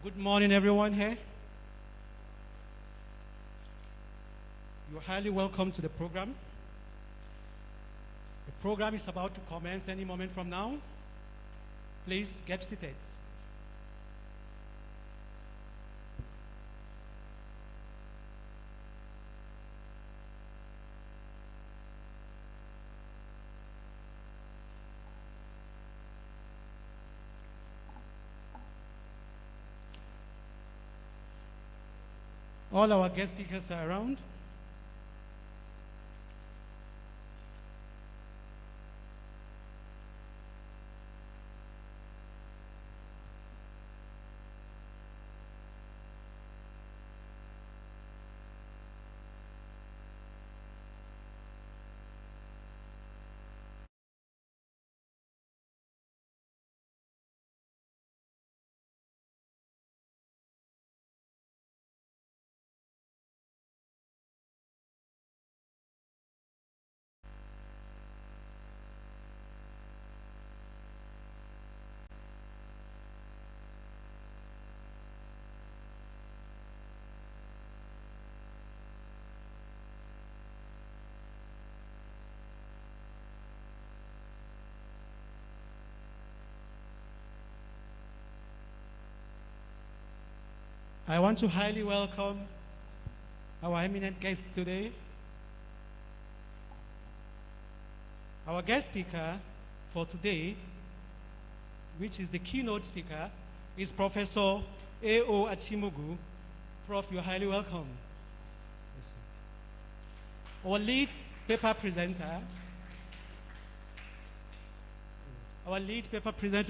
Good morning, everyone here. You're highly welcome to the program. The program is about to commence any moment from now. Please get seated. All our guest speakers are around. I want to highly welcome our eminent guest today. Our guest speaker for today, which is the keynote speaker, is Professor A.O. Achimogu. Prof, you're highly welcome. Our lead paper presenter,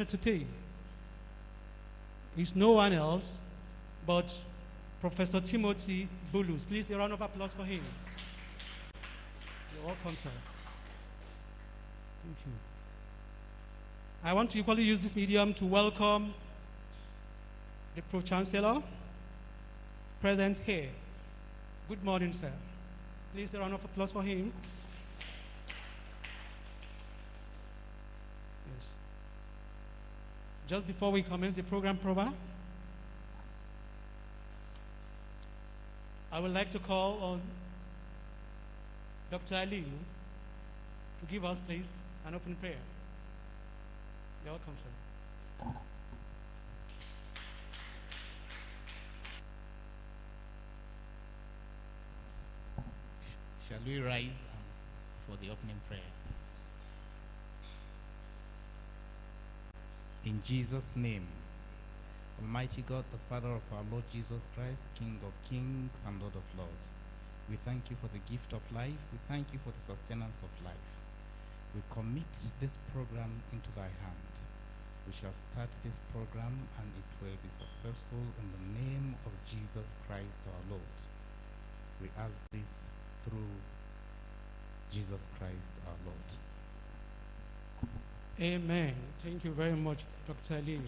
today is no one else but Professor Timothy Bulus. Please, a round of applause for him. You're welcome, sir. Thank you. I want to equally use this medium to welcome the Pro-Chancellor present here. Good morning, sir. Please, a round of applause for him. Yes. Just before we commence the program proper, I would like to call on Dr. Ali to give us, please, an open prayer. You're welcome, sir. Shall we rise for the opening prayer? In Jesus' name, Almighty God, the Father of our Lord Jesus Christ, King of kings and Lord of lords, we thank you for the gift of life. We thank you for the sustenance of life. We commit this program into thy hand. We shall start this program and it will be successful in the name of Jesus Christ our Lord. We ask this through Jesus Christ our Lord. Amen. Thank you very much, Dr. Ali.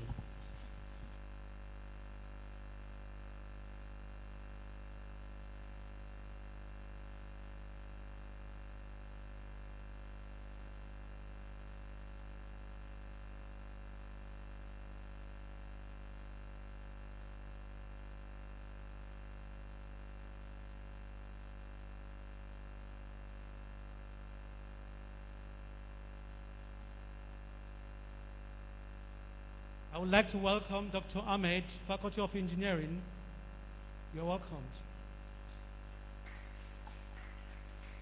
I would like to welcome Dr. Ahmed, Faculty of Engineering. You're welcomed.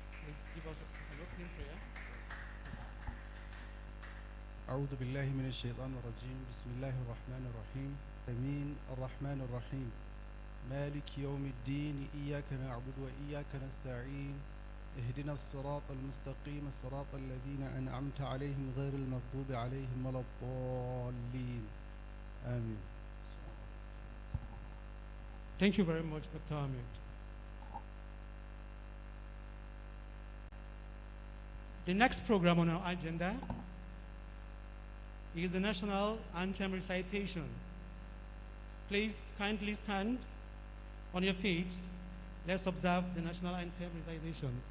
Please give us an opening prayer. أعوذ بالله من الشيطان الرجيم بسم الله الرحمن الرحيم آمين الرحمن الرحيم مالك يوم الدين إياك نعبد وإياك نستعين اهدنا الصراط المستقيم صراط الذين أنعمت عليهم غير المغضوب عليهم ولا الضالين آمين. Thank you very much, Dr. Ahmed. The next program on our agenda is the national anthem recitation. Please kindly stand on your feet. Let's observe the national anthem recitation.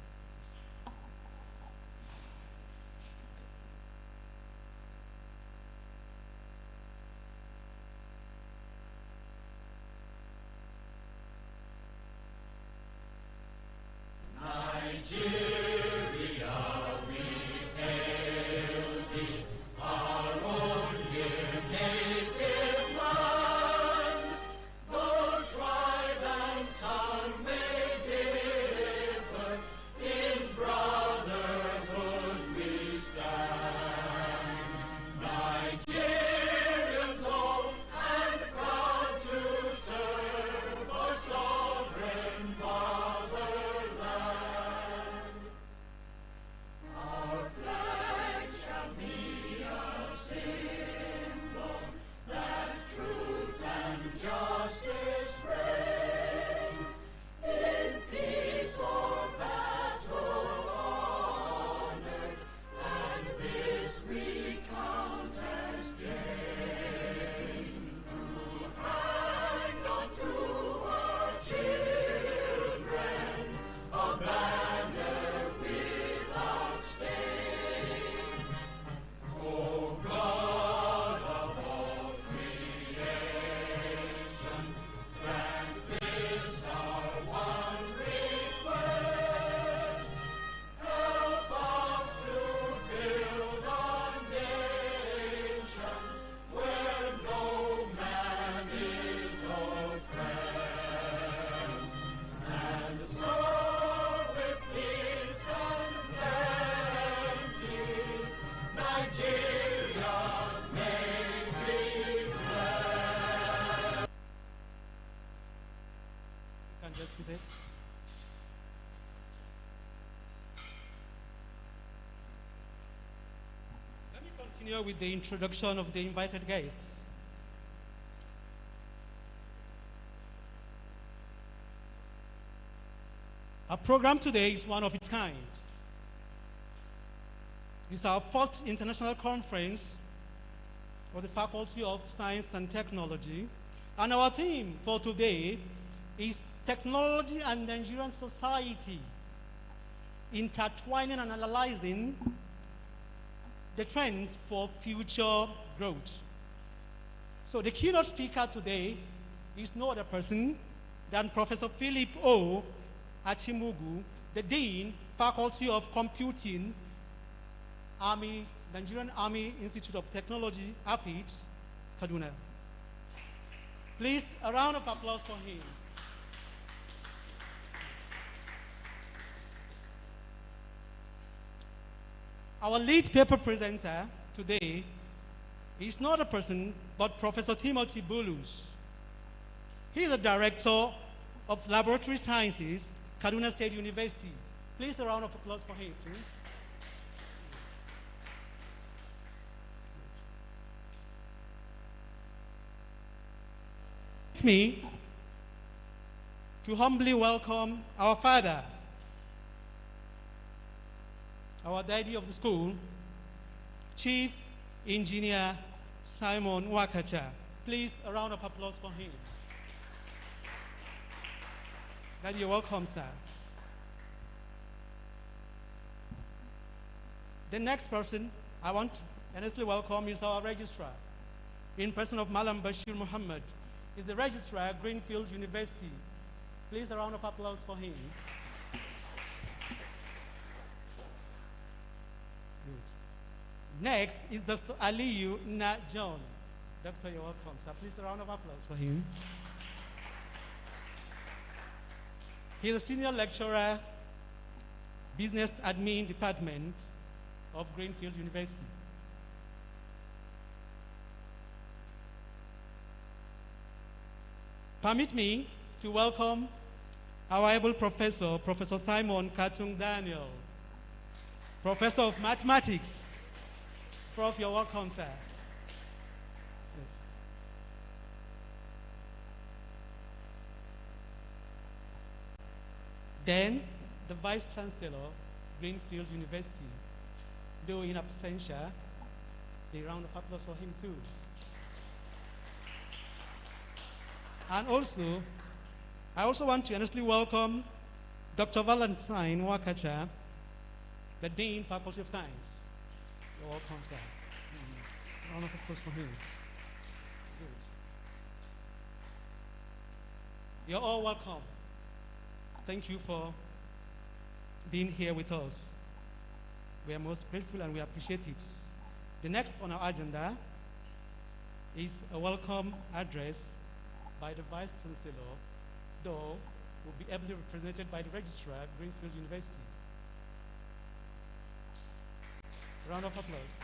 Just sit it. Let me continue with the introduction of the invited guests. Our program today is one of its kind. It's our first international conference of the Faculty of Science and Technology, and our theme for today is Technology and Nigerian Society, intertwining and analyzing the trends for future growth. So the keynote speaker today is no other person than Professor Philip O. Achimugu, the Dean, Faculty of Computing, Nigerian Army Institute of Technology, AFIT, Kaduna. Please, a round of applause for him. Our lead paper presenter today is not a person, but Professor Timothy Bulus. He is the Director of Laboratory Sciences, Kaduna State University. Please, a round of applause for him, too. With me to humbly welcome our father, our daddy of the school, Chief Engineer Simon Wakacha. Please, a round of applause for him. Daddy, you're welcome, sir. The next person I want to earnestly welcome is our registrar, in person of Malam Bashir Muhammad. He's the registrar at Greenfield University. Please, a round of applause for him. Good. Next is Dr. Aliyu Na John. Doctor, you're welcome, sir. Please, a round of applause for him. He's a senior lecturer, Business Admin Department of Greenfield University. Permit me to welcome our able professor, Professor Simon Katung Daniel, Professor of Mathematics. Prof, you're welcome, sir. Yes. Then, the Vice Chancellor, Greenfield University, though in absentia, a round of applause for him too. And also, I also want to earnestly welcome Dr. Valentine Wakacha, the Dean, Faculty of Science. You're welcome, sir. Round of applause for him. Good. You're all welcome. Thank you for being here with us. We are most grateful and we appreciate it. The next on our agenda is a welcome address by the Vice Chancellor, though will be ably represented by the Registrar, Greenfield University. Round of applause.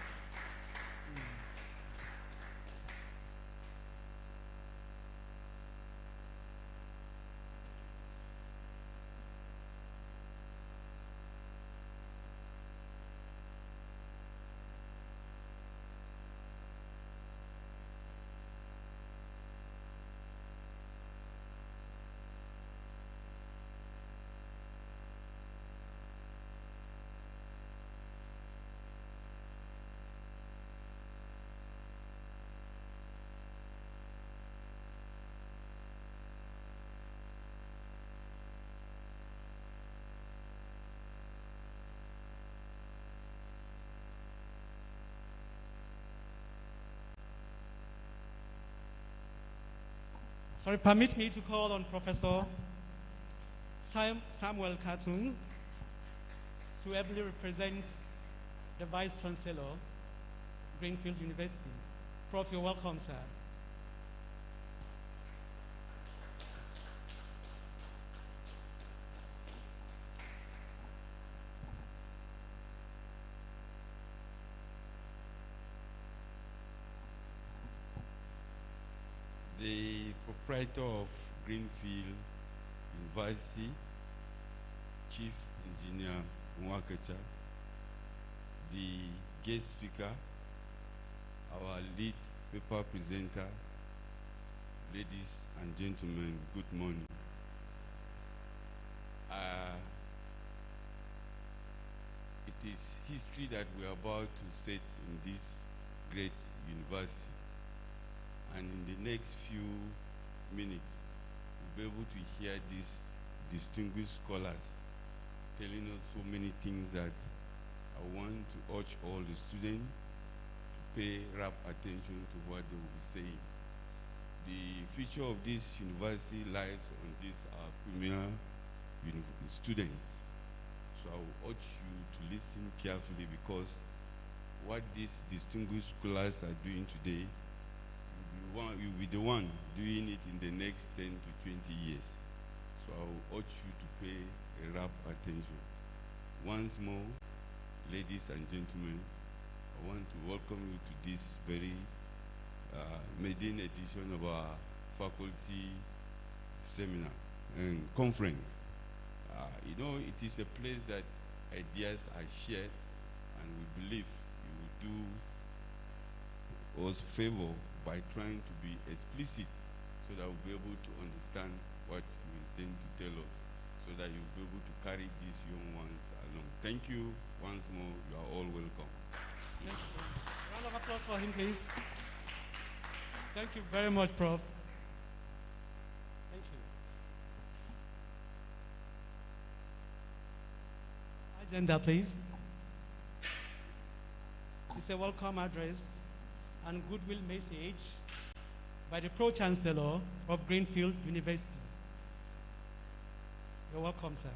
Sorry, permit me to call on Professor Samuel Katun to ably represent the Vice Chancellor, Greenfield University. Prof, you're welcome, sir. The proprietor of Greenfield University, Chief Engineer Nwakacha, the guest speaker, our lead paper presenter, ladies and gentlemen, good morning. It is history that we are about to set in this great university. And in the next few minutes, we'll be able to hear these distinguished scholars telling us so many things that I want to urge all the students to pay rapt attention to what they will be saying. The future of this university lies on these our premier students. So I will urge you to listen carefully, because what these distinguished scholars are doing today, you'll be the one doing it in the next 10 to 20 years. So I will urge you to pay a rapt attention. Once more, ladies and gentlemen, I want to welcome you to this very maiden edition of our faculty seminar and conference. You know, it is a place that ideas are shared, and we believe you will do us favor by trying to be explicit, so that we'll be able to understand what you intend to tell us, so that you'll be able to carry these young ones along. Thank you once more. You are all welcome. Thank you. Round of applause for him, please. Thank you very much, Prof. Thank you. Agenda, please. It's a welcome address and goodwill message by the Pro-Chancellor of Greenfield University. You're welcome, sir.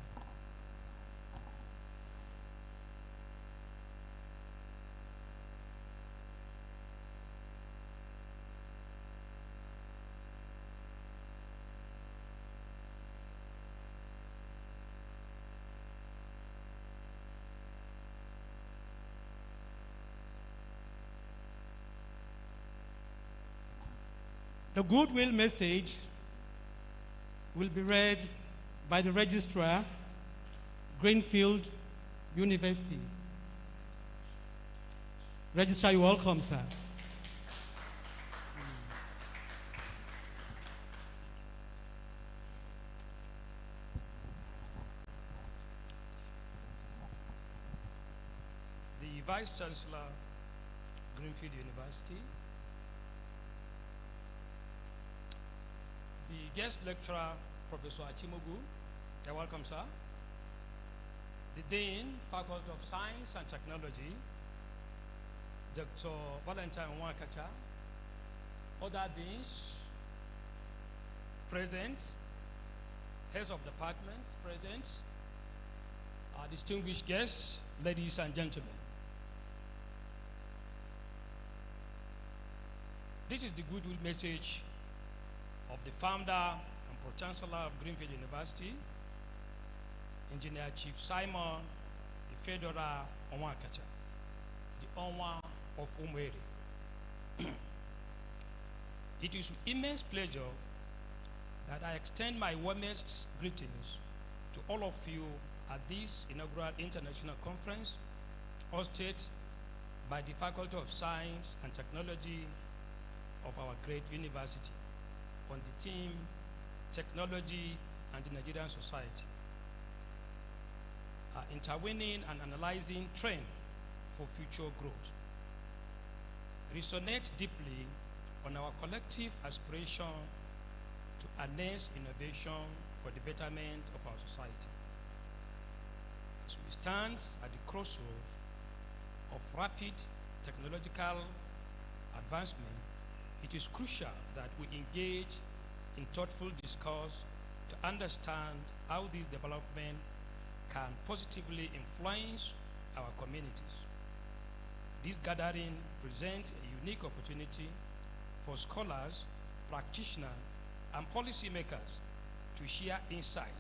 The goodwill message will be read by the Registrar, Greenfield University. Registrar, you're welcome, sir. The Vice Chancellor, Greenfield University, the guest lecturer, Professor Achimogu, you're welcome, sir. The Dean, Faculty of Science and Technology, Dr. Valentine Nwakacha, other deans present, heads of departments present, Distinguished guests, ladies and gentlemen. This is the goodwill message of the founder and pro-chancellor of Greenfield University, Engineer Chief Simon Ifedora Onwakacha, the Onwa of Umweri. It is with immense pleasure that I extend my warmest greetings to all of you at this inaugural international conference hosted by the Faculty of Science and Technology of our great university on the theme Technology and the Nigerian Society, intervening and analyzing trend for future growth. Resonate deeply on our collective aspiration to harness innovation for the betterment of our society. As we stand at the crossroads of rapid technological advancement, it is crucial that we engage in thoughtful discourse to understand how this development can positively influence our communities. This gathering presents a unique opportunity for scholars, practitioners, and policymakers to share insight,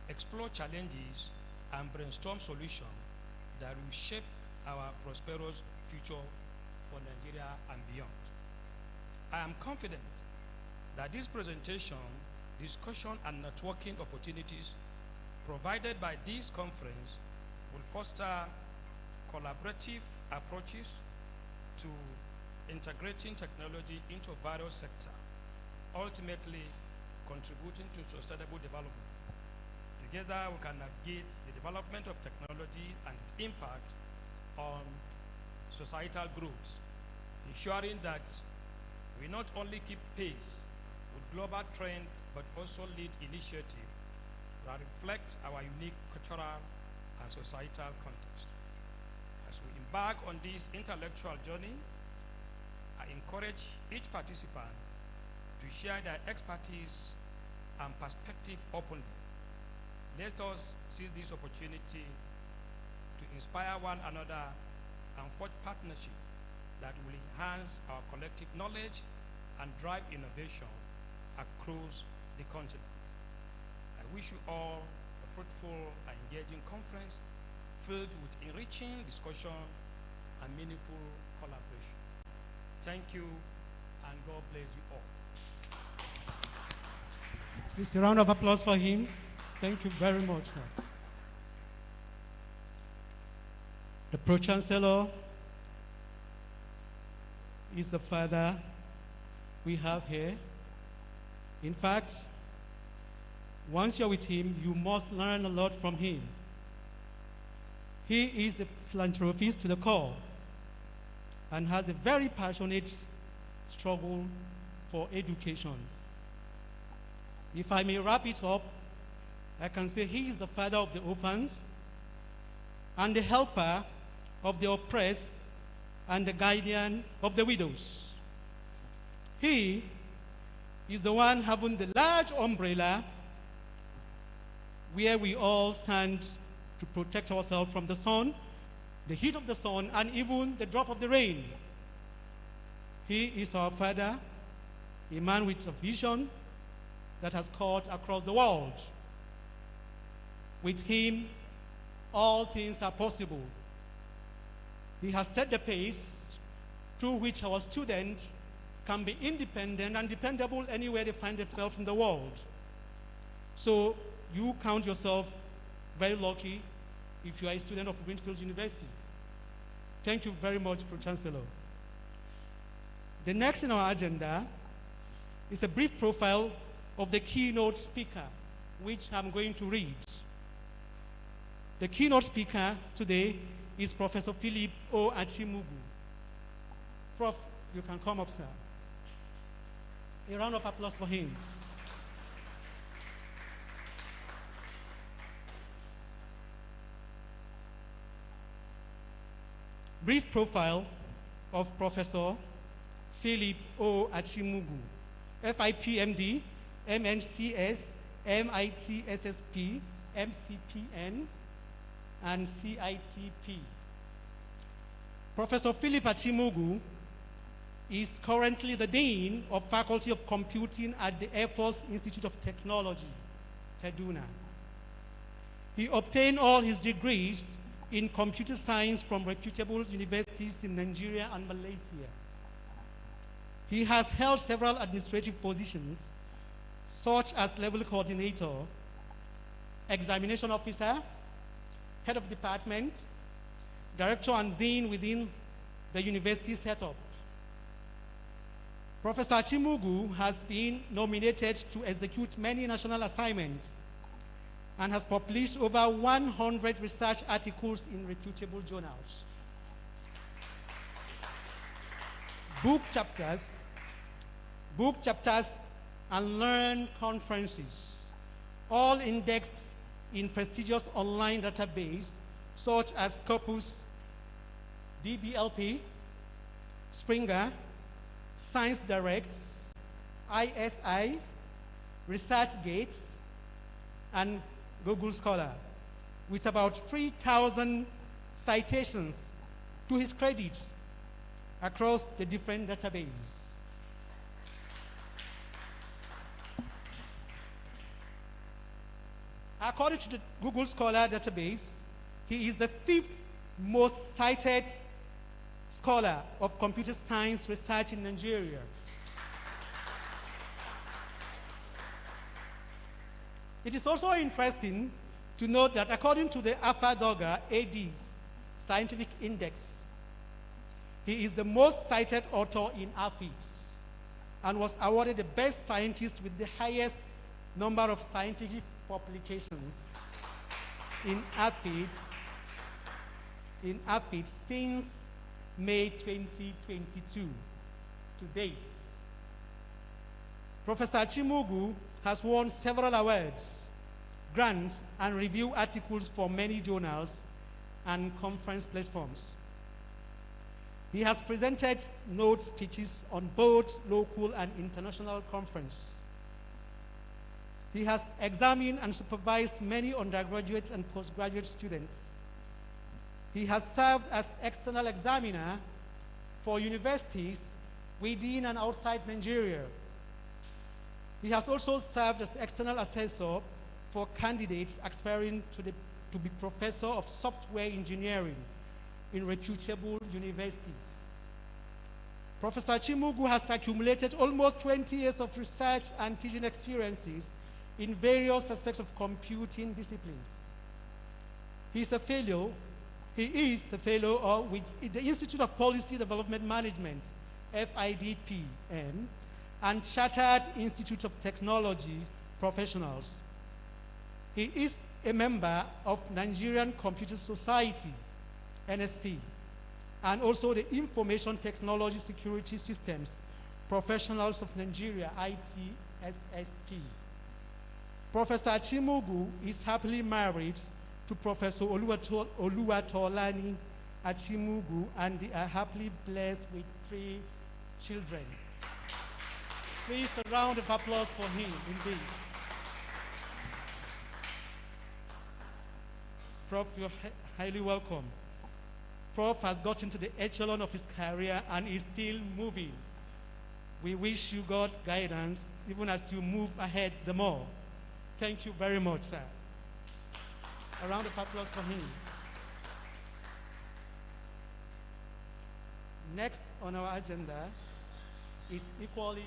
explore challenges, and brainstorm solutions that will shape our prosperous future for Nigeria and beyond. I am confident that this presentation, discussion, and networking opportunities provided by this conference will foster collaborative approaches to integrating technology into various sectors, ultimately contributing to sustainable development. Together, we can navigate the development of technology and its impact on societal growth, ensuring that we not only keep pace with global trend, but also lead initiatives that reflect our unique cultural and societal context. As we embark on this intellectual journey, I encourage each participant to share their expertise and perspective openly. Let us seize this opportunity to inspire one another and forge partnership that will enhance our collective knowledge and drive innovation across the continent. I wish you all a fruitful and engaging conference filled with enriching discussion and meaningful collaboration. Thank you, and God bless you all. Please, a round of applause for him. Thank you very much, sir. The Pro-Chancellor is the father we have here. In fact, once you're with him, you must learn a lot from him. He is a philanthropist to the core and has a very passionate struggle for education. If I may wrap it up, I can say he is the father of the orphans and the helper of the oppressed and the guardian of the widows. He is the one having the large umbrella where we all stand to protect ourselves from the sun, the heat of the sun, and even the drop of the rain. He is our father, a man with a vision that has cut across the world. With him, all things are possible. He has set the pace through which our students can be independent and dependable anywhere they find themselves in the world. So you count yourself very lucky if you are a student of Greenfield University. Thank you very much, Pro-Chancellor. The next in our agenda is a brief profile of the keynote speaker, which I'm going to read. The keynote speaker today is Professor Philip O. Achimugu. Prof, you can come up, sir. A round of applause for him. Brief profile of Professor Philip O. Achimugu, FIPMD, MNCS, MITSSP, MCPN, and CITP. Professor Philip Achimugu is currently the Dean of Faculty of Computing at the Air Force Institute of Technology, KADUNA. He obtained all his degrees in computer science from reputable universities in Nigeria and Malaysia. He has held several administrative positions, such as level coordinator, examination officer, head of department, director and dean within the university setup. Professor Achimugu has been nominated to execute many national assignments and has published over 100 research articles in reputable journals. Book chapters, and learn conferences, all indexed in prestigious online database such as Scopus, DBLP, Springer, Science Direct, ISI, ResearchGate, and Google Scholar, with about 3,000 citations to his credit across the different databases. According to the Google Scholar database, he is the 5th most cited scholar of computer science research in Nigeria. It is also interesting to note that according to the Alpha-Doga AD's scientific index, he is the most cited author in AFIDS and was awarded the best scientist with the highest number of scientific publications in AFIDS since May 2022 to date. Professor Achimugu has won several awards, grants, and review articles for many journals and conference platforms. He has presented note speeches on both local and international conferences. He has examined and supervised many undergraduate and postgraduate students. He has served as external examiner for universities within and outside Nigeria. He has also served as external assessor for candidates aspiring to be professor of software engineering in reputable universities. Professor Achimugu has accumulated almost 20 years of research and teaching experiences in various aspects of computing disciplines. He is a fellow with the Institute of Policy Development Management, FIDPM, and Chartered Institute of Technology Professionals. He is a member of Nigerian Computer Society, NSC, and also the Information Technology Security Systems Professionals of Nigeria, ITSSP. Professor Achimugu is happily married to Professor Oluwatolani Achimugu, and they are happily blessed with 3 children. Please, a round of applause for him, indeed. Prof, you're highly welcome. Prof has got into the echelon of his career and is still moving. We wish you God guidance, even as you move ahead the more. Thank you very much, sir. A round of applause for him. Next on our agenda is equally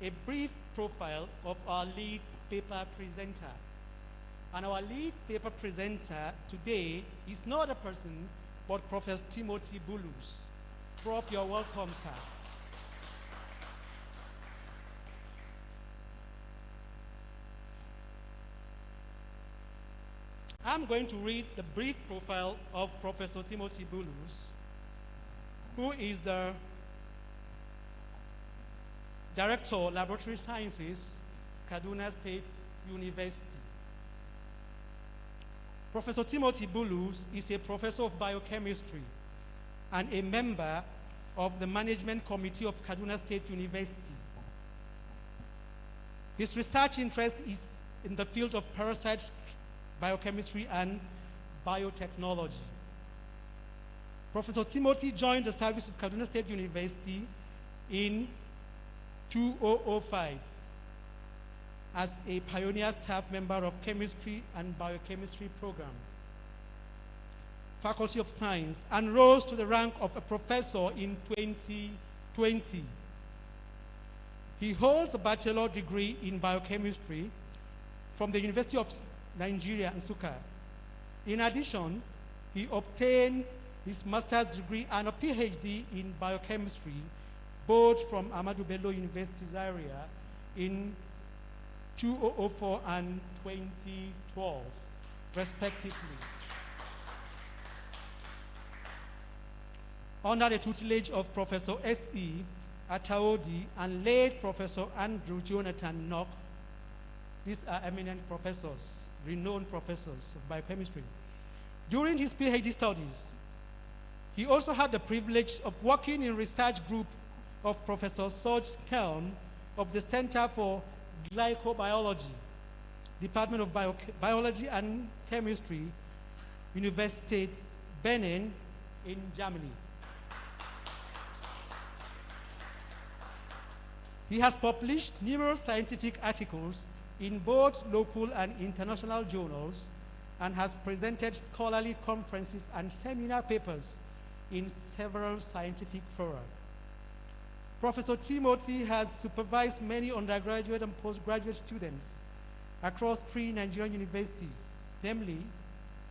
a brief profile of our lead paper presenter. And our lead paper presenter today is no other person but Professor Timothy Bulus. Prof, you're welcome, sir. I'm going to read the brief profile of Professor Timothy Bulus, who is the Director of Laboratory Sciences, Kaduna State University. Professor Timothy Bulus is a professor of biochemistry and a member of the Management Committee of Kaduna State University. His research interest is in the field of parasites, biochemistry, and biotechnology. Professor Timothy joined the service of Kaduna State University in 2005 as a pioneer staff member of chemistry and biochemistry program, Faculty of Science, and rose to the rank of a professor in 2020. He holds a bachelor degree in biochemistry from the University of Nigeria, Nsukka. In addition, he obtained his master's degree and a PhD in biochemistry, both from Ahmadu Bello University Zaria in 2004 and 2012, respectively. Under the tutelage of Professor S.E. Ataodi and late Professor Andrew Jonathan Nock, these are eminent professors, renowned professors of biochemistry. During his PhD studies, he also had the privilege of working in research group of Professor Serge Kelm of the Center for Glycobiology, Department of Biology and Chemistry, University Benin in Germany. He has published numerous scientific articles in both local and international journals and has presented scholarly conferences and seminar papers in several scientific fora. Professor Timothy has supervised many undergraduate and postgraduate students across 3 Nigerian universities, namely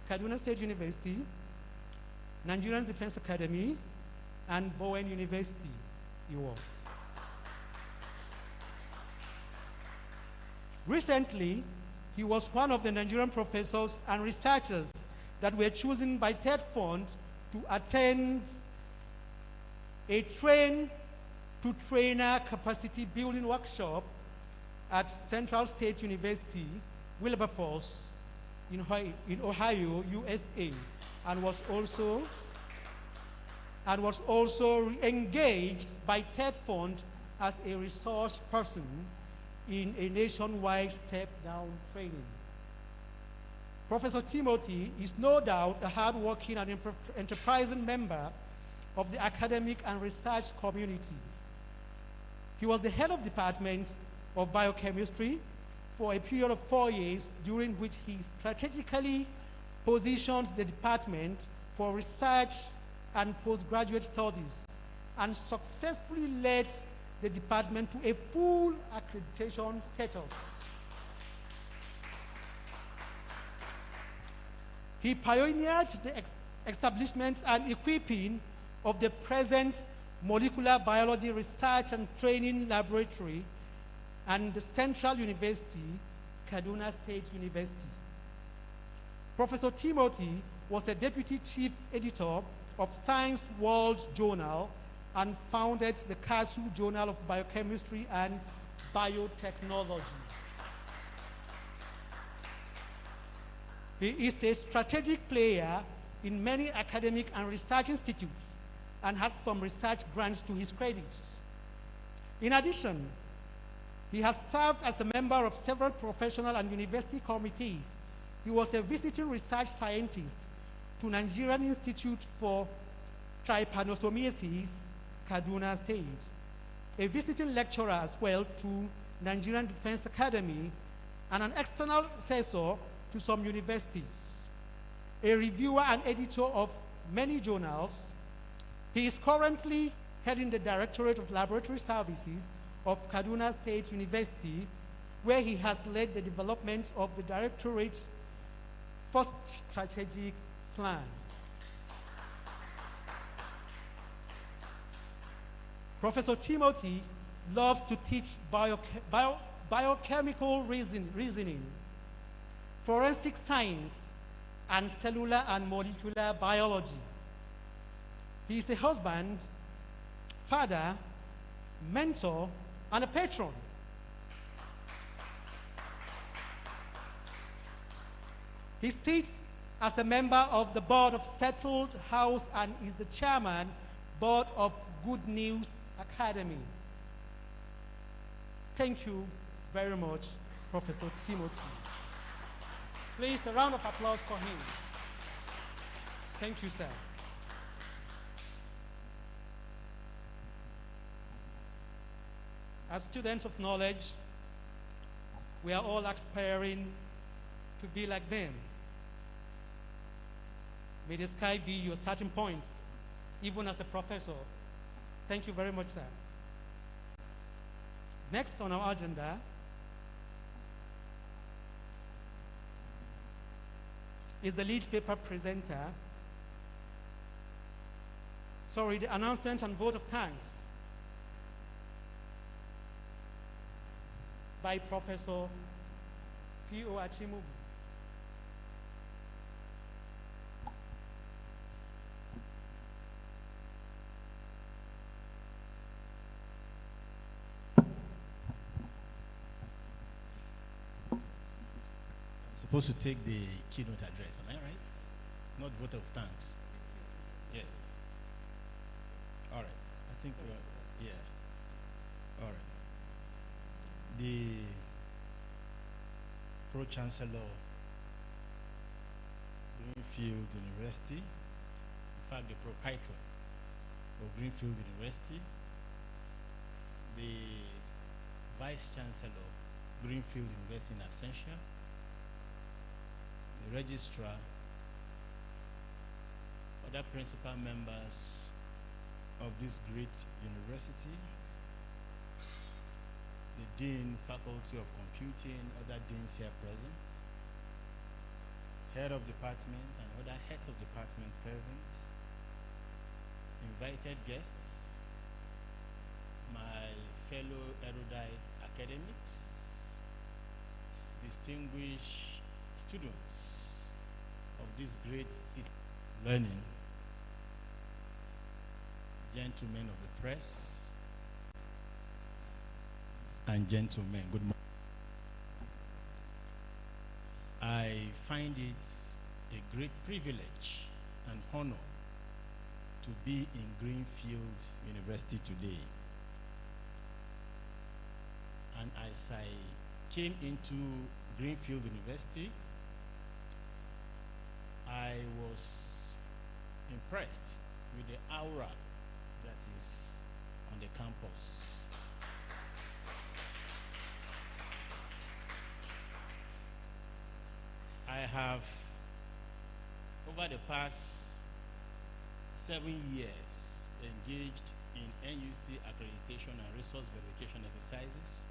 Kaduna State University, Nigerian Defense Academy, and Bowen University, Iwo. Recently, he was one of the Nigerian professors and researchers that were chosen by TED Fund to attend a train-to-trainer capacity building workshop at Central State University, Wilberforce, in Ohio, USA, and was also engaged by TED Fund as a resource person in a nationwide step-down training. Professor Timothy is no doubt a hard-working and enterprising member of the academic and research community. He was the head of department of biochemistry for a period of 4 years, during which he strategically positioned the department for research and postgraduate studies and successfully led the department to a full accreditation status. He pioneered the establishment and equipping of the present Molecular Biology Research and Training Laboratory and the Central University, Kaduna State University. Professor Timothy was a deputy chief editor of Science World Journal and founded the KASU Journal of Biochemistry and Biotechnology. He is a strategic player in many academic and research institutes and has some research grants to his credit. In addition, he has served as a member of several professional and university committees. He was a visiting research scientist to Nigerian Institute for Trypanosomiasis, Kaduna State, a visiting lecturer as well to Nigerian Defense Academy, and an external assessor to some universities, a reviewer and editor of many journals. He is currently heading the Directorate of Laboratory Services of Kaduna State University, where he has led the development of the Directorate's first strategic plan. Professor Timothy loves to teach biochemical reasoning, forensic science, and cellular and molecular biology. He is a husband, father, mentor, and a patron. He sits as a member of the board of Settled House and is the chairman board of Good News Academy. Thank you very much, Professor Timothy. Please, a round of applause for him. Thank you, sir. As students of knowledge, we are all aspiring to be like them. May the sky be your starting point, even as a professor. Thank you very much, sir. Next on our agenda is the lead paper presenter. Sorry, the announcement and vote of thanks by Professor P.O. Achimugu. Supposed to take the keynote address, am I right? Not vote of thanks. Yes. All right. I think we're, yeah. All right. The Pro-Chancellor, Greenfield University, in fact, the proprietor of Greenfield University, the Vice-Chancellor, Greenfield University in absentia, the registrar, other principal members of this great university, the Dean, Faculty of Computing, other deans here present, head of department and other heads of department present, invited guests, my fellow erudite academics, distinguished students of this great city learning, gentlemen of the press and gentlemen, good morning. I find it a great privilege and honor to be in Greenfield University today. And as I came into Greenfield University, I was impressed with the aura that is on the campus. I have, over the past 7 years, engaged in NUC accreditation and resource verification exercises.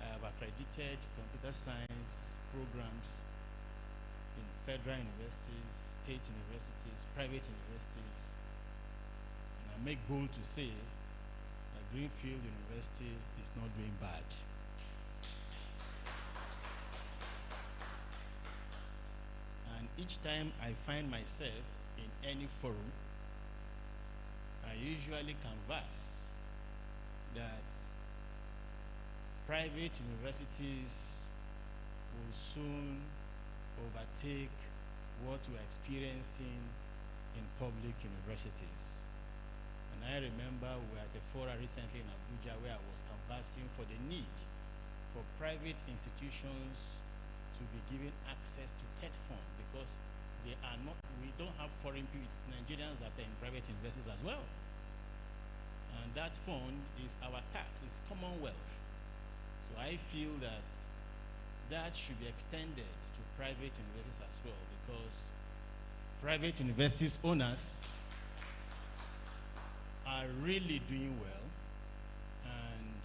I have accredited computer science programs in federal universities, state universities, private universities. And I make bold to say that Greenfield University is not doing bad. And each time I find myself in any forum, I usually canvass that private universities will soon overtake what we're experiencing in public universities. And I remember we were at a forum recently in Abuja where I was canvassing for the need for private institutions to be given access to TED fund because they are not, we don't have foreign people, it's Nigerians that are in private universities as well. And that fund is our tax, it's Commonwealth. So I feel that that should be extended to private universities as well because private universities owners are really doing well and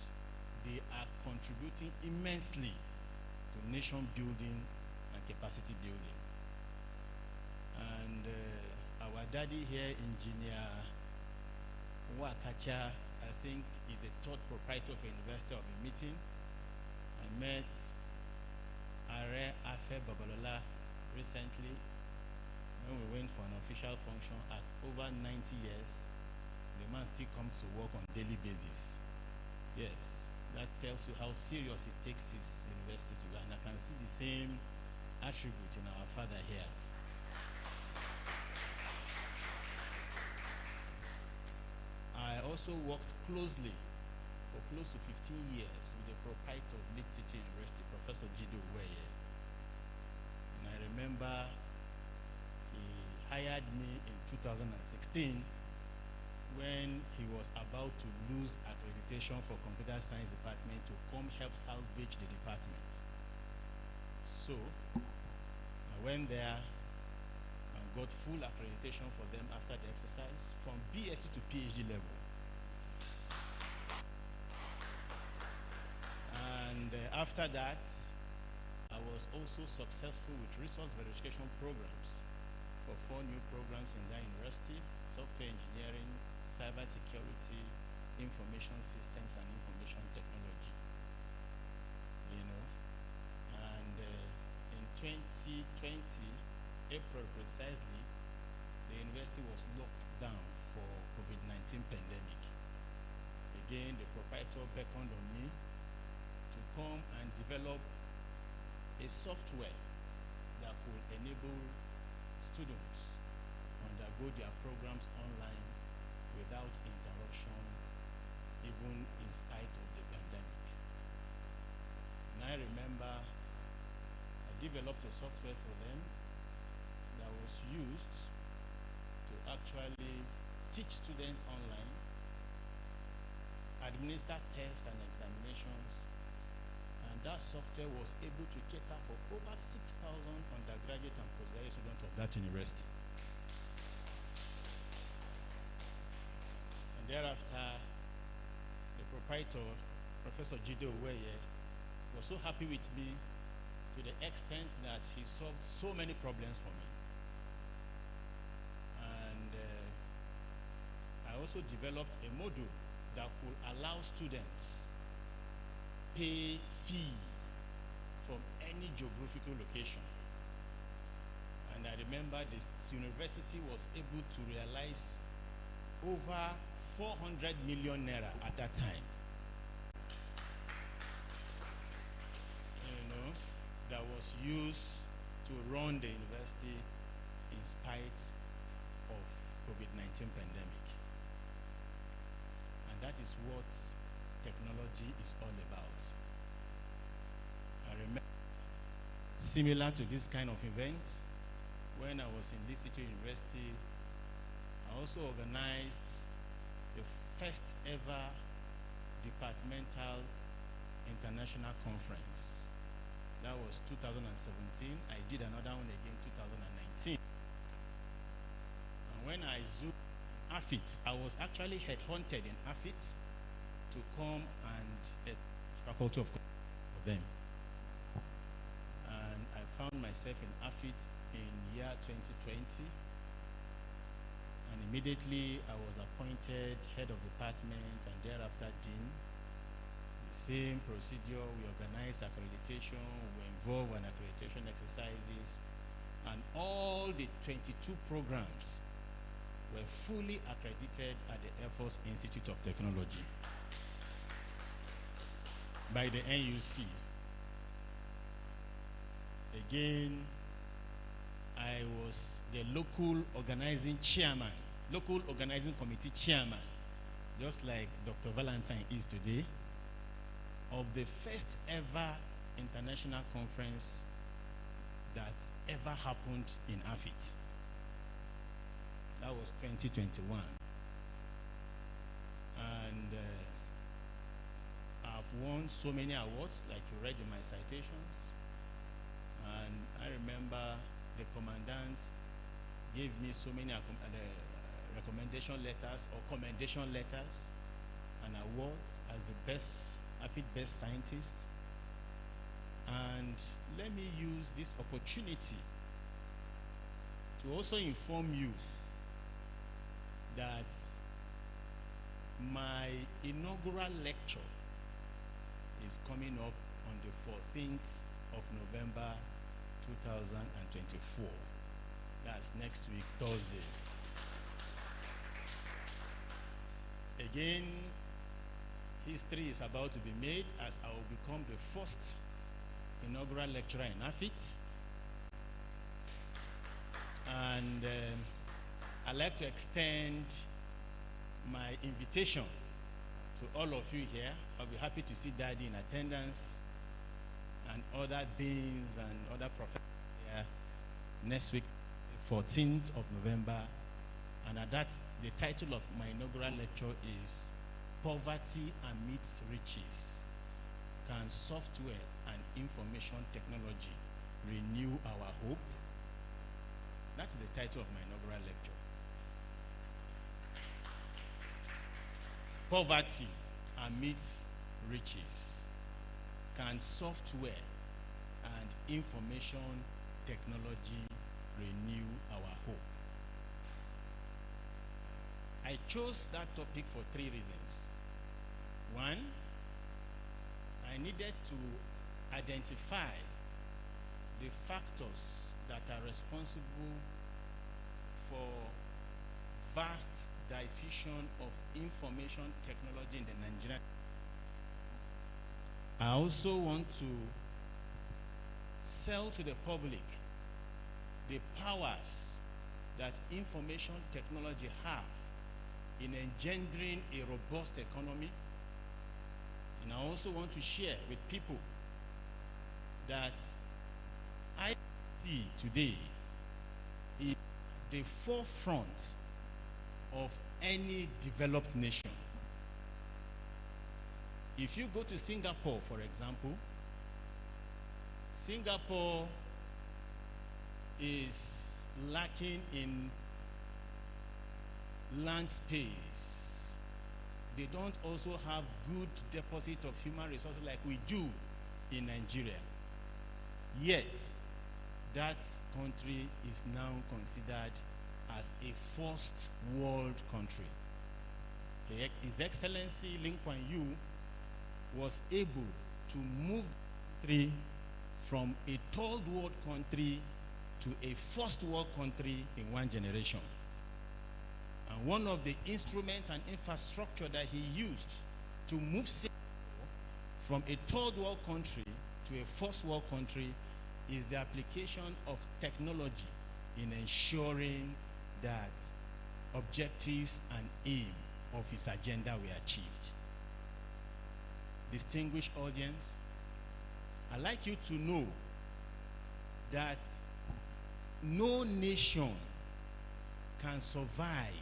they are contributing immensely to nation building and capacity building. And our daddy here, Engineer Wakacha, I think is the third proprietor of a university I'll be meeting. I met Are Afe Babalola recently when we went for an official function at over 90 years. The man still comes to work on a daily basis. Yes, that tells you how serious it takes his university to go. And I can see the same attribute in our father here. I also worked closely for close to 15 years with the proprietor of Lead City University, Professor Jido Weye. And I remember he hired me in 2016 when he was about to lose accreditation for computer science department to come help salvage the department. So I went there and got full accreditation for them after the exercise from BSc to PhD level. And after that, I was also successful with resource verification programs for 4 new programs in that university: software engineering, cybersecurity, information systems, and information technology. You know, and in 2020, April precisely, the university was locked down for COVID-19 pandemic. Again, the proprietor beckoned on me to come and develop a software that could enable students undergo their programs online without interruption, even in spite of the pandemic. And I remember I developed a software for them that was used to actually teach students online, administer tests and examinations, and that software was able to cater for over 6,000 undergraduate and postgraduate students of that university. And thereafter, the proprietor, Professor Jide Oweye, was so happy with me to the extent that he solved so many problems for me. And I also developed a module that could allow students pay fee from any geographical location. And I remember this university was able to realize over 400 million naira at that time. You know, that was used to run the university in spite of COVID-19 pandemic. And that is what technology is all about. I remember, similar to this kind of event, when I was in Lee City University, I also organized the first ever departmental international conference. That was 2017. I did another one again 2019. And when I zoomed AFIT, I was actually headhunted in AFIT to come and faculty of for them. And I found myself in AFIT in year 2020. And immediately I was appointed head of department and thereafter dean. The same procedure, we organized accreditation, we were involved in accreditation exercises, and all the 22 programs were fully accredited at the Air Force Institute of Technology by the NUC. Again, I was the local organizing chairman, local organizing committee chairman, just like Dr. Valentine is today, of the first ever international conference that ever happened in AFIT. That was 2021. And I've won so many awards, like you read in my citations. And I remember the commandant gave me so many recommendation letters or commendation letters, an award as the best, AFIT best scientist. And let me use this opportunity to also inform you that my inaugural lecture is coming up on the 14th of November 2024. That's next week, Thursday. Again, history is about to be made as I will become the first inaugural lecturer in AFIT. And I'd like to extend my invitation to all of you here. I'll be happy to see Daddy in attendance and other deans and other professors here next week 14th of November, and at that, the title of my inaugural lecture is Poverty Amidst Riches. Can software and information technology renew our hope? That is the title of my inaugural lecture. Poverty amidst riches. Can software and information technology renew our hope? I chose that topic for 3 reasons. One, I needed to identify the factors that are responsible for vast diffusion of information technology in the Nigerian. I also want to sell to the public the powers that information technology have in engendering a robust economy. And I also want to share with people that IT today is the forefront of any developed nation. If you go to Singapore, for example, Singapore is lacking in land space. They don't also have good deposits of human resources like we do in Nigeria. Yet, that country is now considered as a first world country. His Excellency Lee Kuan Yew was able to move the country from a third world country to a first world country in 1 generation. And one of the instruments and infrastructure that he used to move Singapore from a third world country to a first world country is the application of technology in ensuring that objectives and aim of his agenda were achieved. Distinguished audience, I'd like you to know that no nation can survive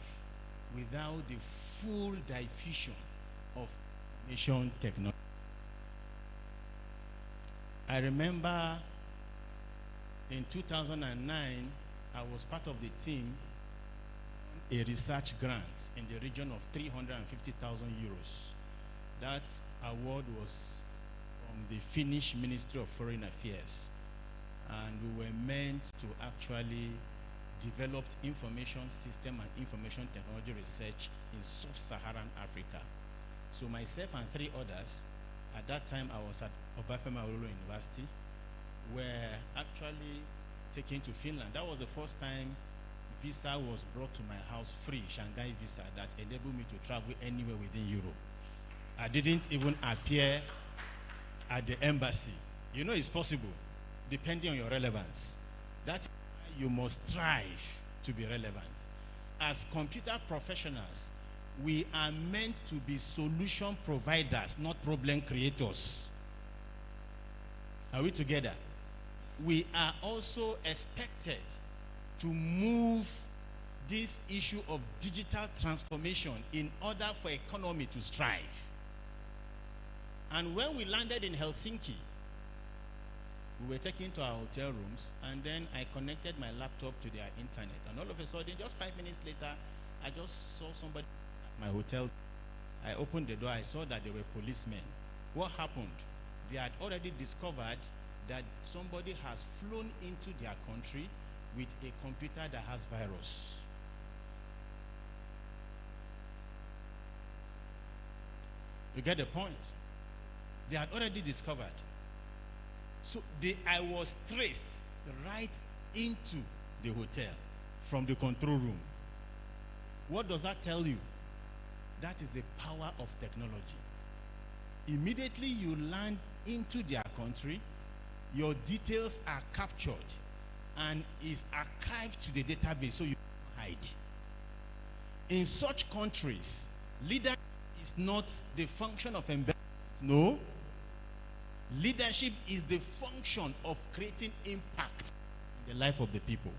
without the full diffusion of information technology. I remember in 2009, I was part of the team a research grant in the region of 350,000 euros. That award was from the Finnish Ministry of Foreign Affairs, and we were meant to actually develop information system and information technology research in sub-Saharan Africa. So myself and 3 others, at that time I was at Obafemi Awolowo University, were actually taken to Finland. That was the first time visa was brought to my house free, Shanghai visa, that enabled me to travel anywhere within Europe. I didn't even appear at the embassy. You know it's possible, depending on your relevance. That's why you must strive to be relevant. As computer professionals, we are meant to be solution providers, not problem creators. Are we together? We are also expected to move this issue of digital transformation in order for economy to strive. And when we landed in Helsinki, we were taken to our hotel rooms, and then I connected my laptop to their internet. And all of a sudden, just 5 minutes later, I just saw somebody at my hotel. I opened the door, I saw that they were policemen. What happened? They had already discovered that somebody has flown into their country with a computer that has virus. You get the point? They had already discovered. So I was traced right into the hotel from the control room. What does that tell you? That is the power of technology. Immediately you land into their country, your details are captured and is archived to the database so you can't hide. In such countries, leadership is not the function of embellishment. No. Leadership is the function of creating impact in the life of the people.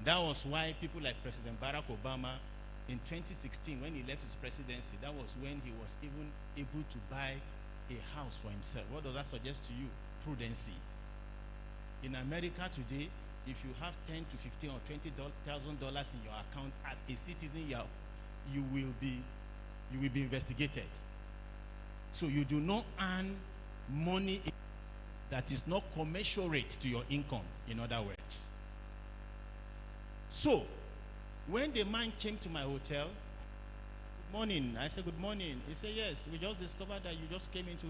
And that was why people like President Barack Obama in 2016, when he left his presidency, that was when he was even able to buy a house for himself. What does that suggest to you? Prudency. In America today, if you have 10 to 15 or $20,000 in your account as a citizen, you will be investigated. So you do not earn money that is not commensurate to your income, in other words. So when the man came to my hotel, good morning, I said, good morning. He said, yes, we just discovered that you just came into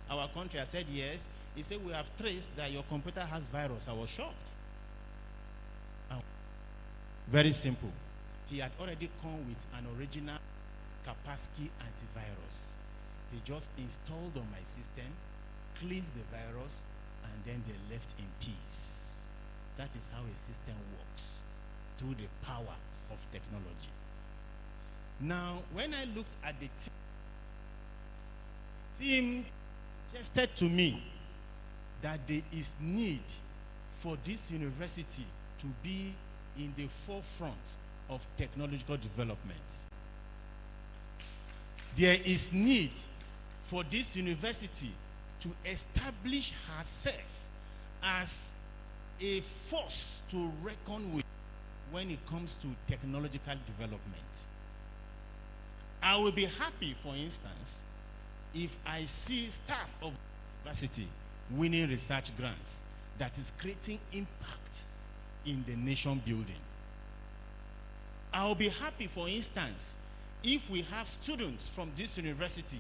our country. I said, yes. He said, we have traced that your computer has virus. I was shocked. Very simple. He had already come with an original Kaspersky antivirus. He just installed on my system, cleaned the virus, and then they left in peace. That is how a system works, through the power of technology. Now, when I looked at the team suggested to me that there is need for this university to be in the forefront of technological development. There is need for this university to establish herself as a force to reckon with when it comes to technological development. I will be happy, for instance, if I see staff of the university winning research grants that is creating impact in the nation building. I will be happy, for instance, if we have students from this university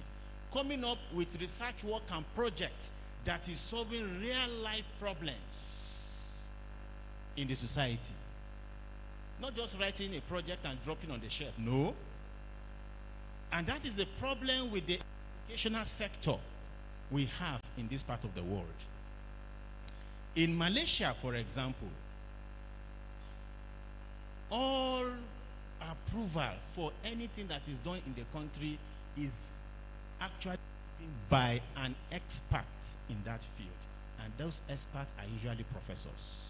coming up with research work and projects that is solving real life problems in the society. Not just writing a project and dropping on the shelf, no. And that is the problem with the educational sector we have in this part of the world. In Malaysia, for example, all approval for anything that is done in the country is actually by an expert in that field. And those experts are usually professors.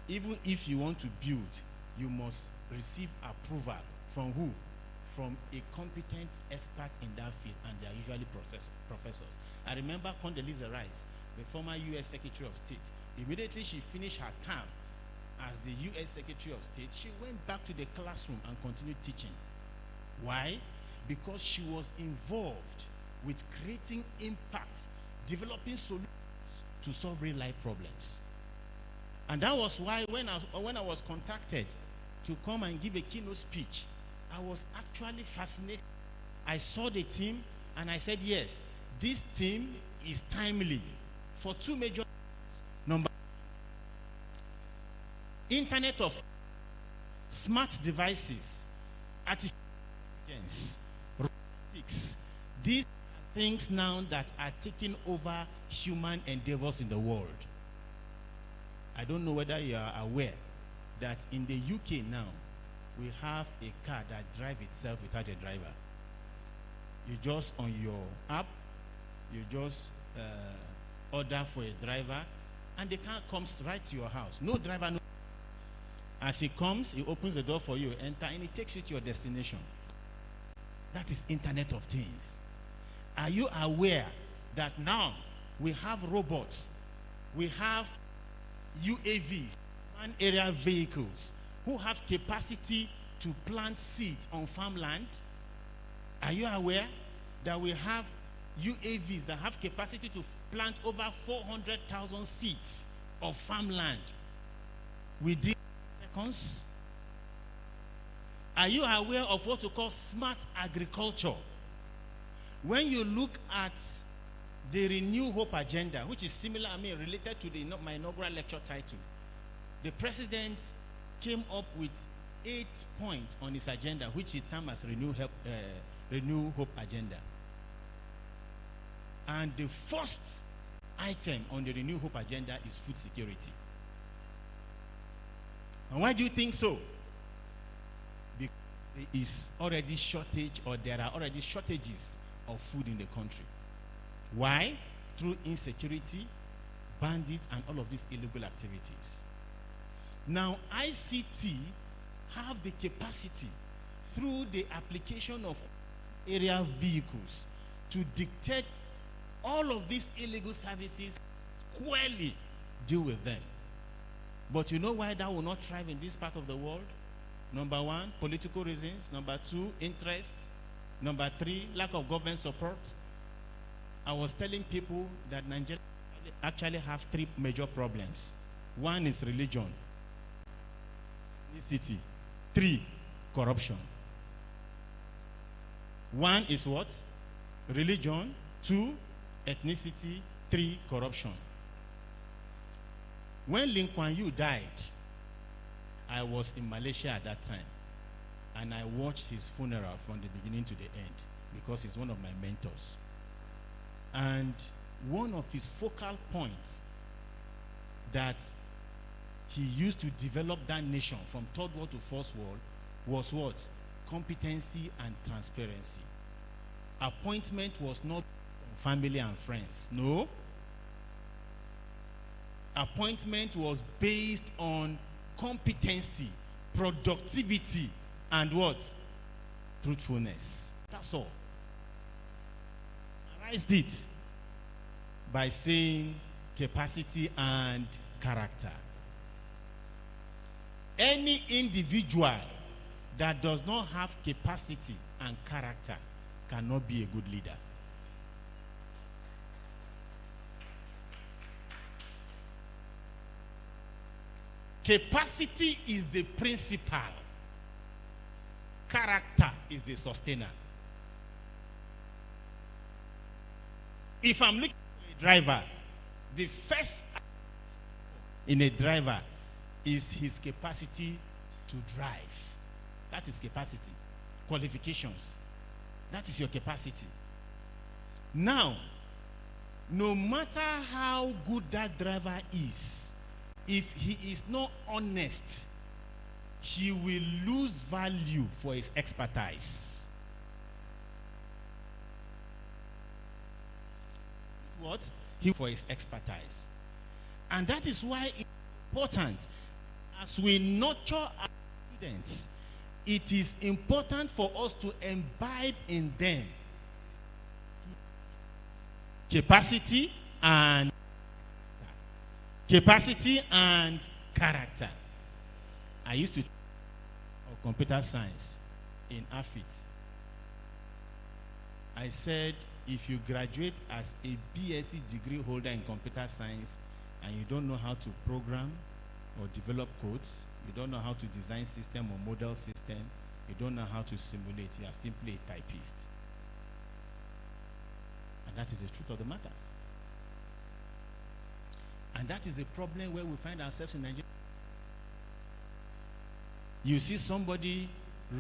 Even if you want to build, you must receive approval from who? From a competent expert in that field, and they are usually professors. I remember Condoleezza Rice, the former U.S. Secretary of State. Immediately she finished her term as the U.S. Secretary of State, she went back to the classroom and continued teaching. Why? Because she was involved with creating impact, developing solutions to solve real life problems. And that was why when I was contacted to come and give a keynote speech, I was actually fascinated. I saw the team and I said, yes, this team is timely for two major things. Number one, Internet of smart devices, artificial intelligence, robotics. These are things now that are taking over human endeavors in the world. I don't know whether you are aware that in the UK now, we have a car that drives itself without a driver. You just, on your app, you just order for a driver, and the car comes right to your house. No driver, no. As he comes, he opens the door for you, enter, and he takes you to your destination. That is Internet of Things. Are you aware that now we have robots, we have UAVs, man area vehicles, who have capacity to plant seeds on farmland? Are you aware that we have UAVs that have capacity to plant over 400,000 seeds of farmland within seconds? Are you aware of what we call smart agriculture? When you look at the Renew Hope agenda, which is similar, related to my inaugural lecture title, the president came up with 8 points on his agenda, which he termed as Renew Hope agenda. And the first item on the Renew Hope agenda is food security. And why do you think so? Because there is already shortage, or there are already shortages of food in the country. Why? Through insecurity, bandits, and all of these illegal activities. Now, ICT have the capacity through the application of aerial vehicles to dictate all of these illegal services, squarely deal with them. But you know why that will not thrive in this part of the world? Number one, political reasons. Number two, interest. Number three, lack of government support. I was telling people that Nigeria actually have three major problems. One is religion, ethnicity. Three, corruption. One is what? Religion. Two, ethnicity. Three, corruption. When Lee Kuan Yew died, I was in Malaysia at that time, and I watched his funeral from the beginning to the end because he's one of my mentors. And one of his focal points that he used to develop that nation from third world to first world was what? Competency and transparency. Appointment was not family and friends. No. Appointment was based on competency, productivity, and what? Truthfulness. That's all. I raised it by saying capacity and character. Any individual that does not have capacity and character cannot be a good leader. Capacity is the principal. Character is the sustainer. If I'm looking for a driver, the first in a driver is his capacity to drive. That is capacity. Qualifications. That is your capacity. Now, no matter how good that driver is, if he is not honest, he will lose value for his expertise. What? For his expertise. And that is why it's important, as we nurture our students, it is important for us to imbibe in them capacity and character. I used to computer science in AFIT. I said, if you graduate as a BSc degree holder in computer science and you don't know how to program or develop codes, you don't know how to design system or model system, you don't know how to simulate, you are simply a typist. And that is the truth of the matter. And that is a problem where we find ourselves in Nigeria. You see somebody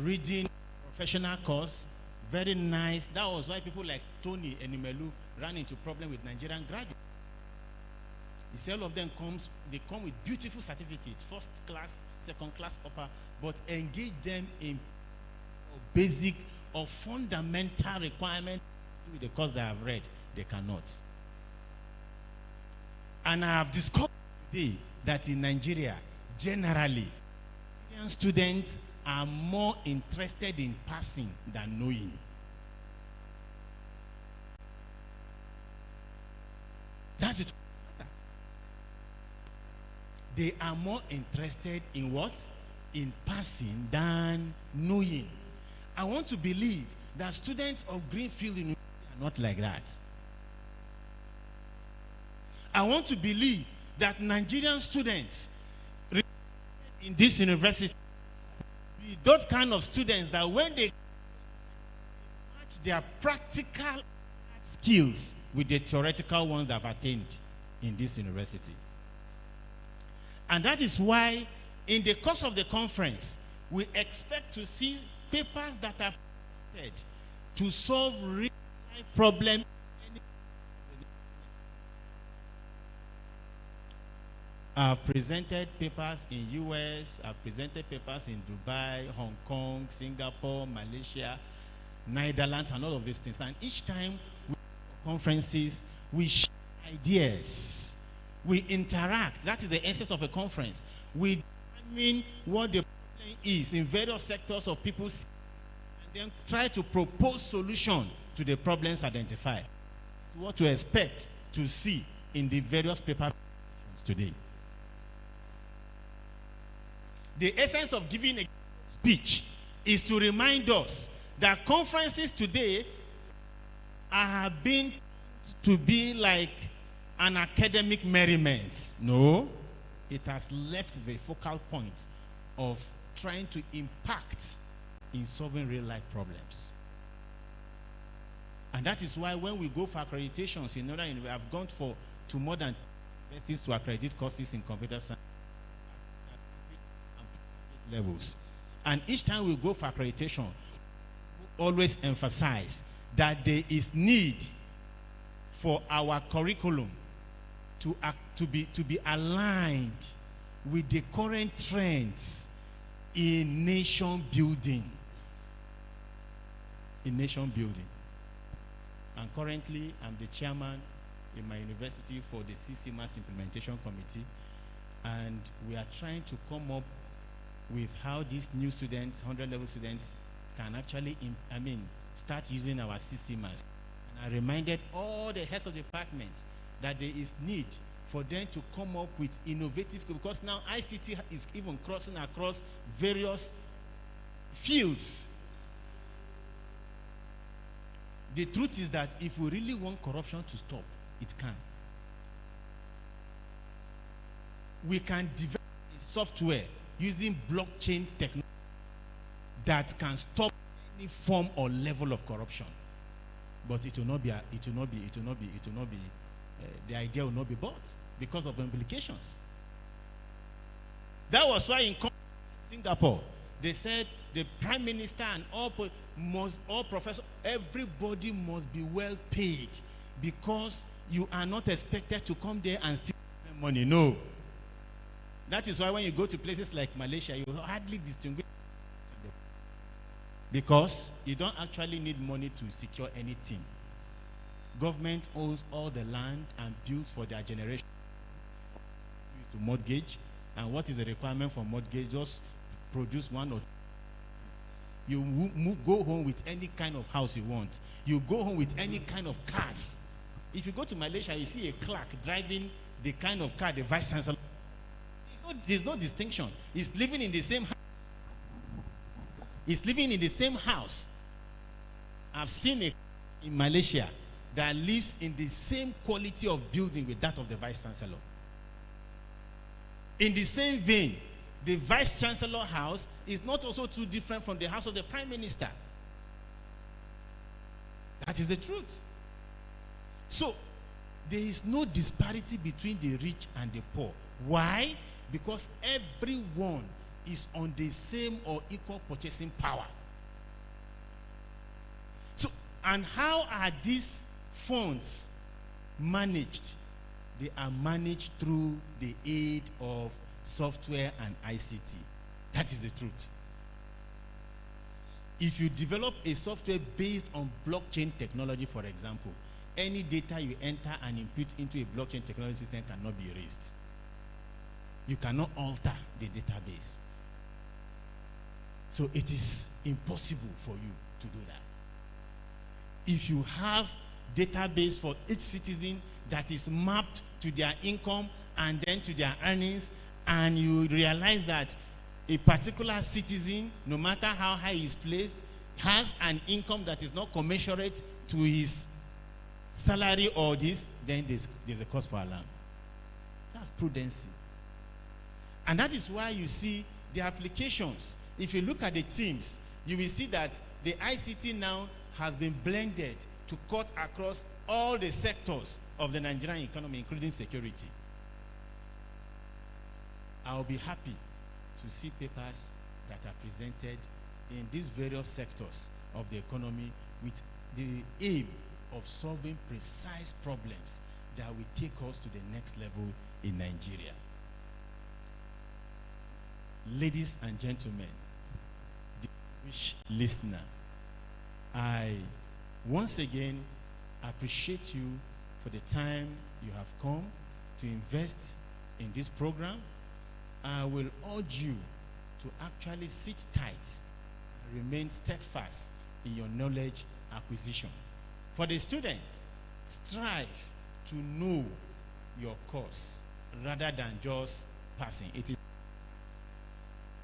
reading professional course, very nice. That was why people like Tony and Imelu ran into problem with Nigerian graduates. You see, all of them they come with beautiful certificates, first class, second class, upper, but engage them in basic or fundamental requirements with the course they have read, they cannot. And I have discovered today that in Nigeria, generally, Nigerian students are more interested in passing than knowing. That's it. They are more interested in what? In passing than knowing. I want to believe that students of Greenfield University are not like that. I want to believe that Nigerian students in this university be those kind of students that when they match their practical skills with the theoretical ones they have attained in this university. And that is why in the course of the conference, we expect to see papers that are presented to solve real-life problems. I've presented papers in US, I've presented papers in Dubai, Hong Kong, Singapore, Malaysia, Netherlands, and all of these things. And each time we have conferences, we share ideas, we interact. That is the essence of a conference. We determine what the problem is in various sectors of people's, and then try to propose solution to the problems identified. It's what we expect to see in the various paper today. The essence of giving a speech is to remind us that conferences today have been to be like an academic merriment. No, it has left the focal point of trying to impact in solving real life problems. And that is why when we go for accreditations in other universities, I've gone to more than universities to accredit courses in computer science levels. And each time we go for accreditation, we always emphasize that there is need for our curriculum to be aligned with the current trends in nation building. In nation building. And currently, I'm the chairman in my university for the CCMAS Implementation Committee, and we are trying to come up with how these new students, 100-level students, can actually, start using our CCMAS. And I reminded all the heads of departments that there is need for them to come up with innovative, because now ICT is even crossing across various fields. The truth is that if we really want corruption to stop, it can. We can develop a software using blockchain technology that can stop any form or level of corruption. But it will not be, the idea will not be bought because of the implications. That was why in Singapore, they said the prime minister and all professors, everybody must be well paid, because you are not expected to come there and steal money. No. That is why when you go to places like Malaysia, you hardly distinguish, because you don't actually need money to secure anything. Government owns all the land and builds for their generation. Used to mortgage, and what is the requirement for mortgage? Just produce one or two. You go home with any kind of house you want. You go home with any kind of cars. If you go to Malaysia, you see a clerk driving the kind of car the vice chancellor. There's no distinction. He's living in the same house. He's living in the same house. I've seen a in Malaysia that lives in the same quality of building with that of the vice chancellor. In the same vein, the vice chancellor house is not also too different from the house of the prime minister. That is the truth. So, there is no disparity between the rich and the poor. Why? Because everyone is on the same or equal purchasing power. So, and how are these funds managed? They are managed through the aid of software and ICT. That is the truth. If you develop a software based on blockchain technology, for example, any data you enter and input into a blockchain technology system cannot be erased. You cannot alter the database. So it is impossible for you to do that. If you have database for each citizen that is mapped to their income and then to their earnings, and you realize that a particular citizen, no matter how high he is placed, has an income that is not commensurate to his salary or this, then there's a cause for alarm. That's prudency. And that is why you see the applications. If you look at the teams, you will see that the ICT now has been blended to cut across all the sectors of the Nigerian economy, including security. I'll be happy to see papers that are presented in these various sectors of the economy with the aim of solving precise problems that will take us to the next level in Nigeria. Ladies and gentlemen, distinguished listener, I once again appreciate you for the time you have come to invest in this program. I will urge you to actually sit tight and remain steadfast in your knowledge acquisition. For the student, strive to know your course rather than just passing. It is,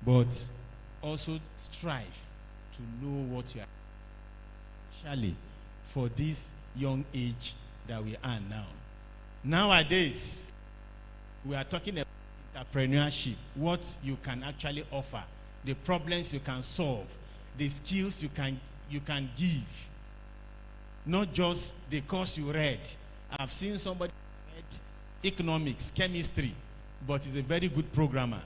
but also strive to know what you are, especially for this young age that we are now. Nowadays, we are talking about entrepreneurship, what you can actually offer, the problems you can solve, the skills you can give, not just the course you read. I've seen somebody read economics, chemistry, but is a very good programmer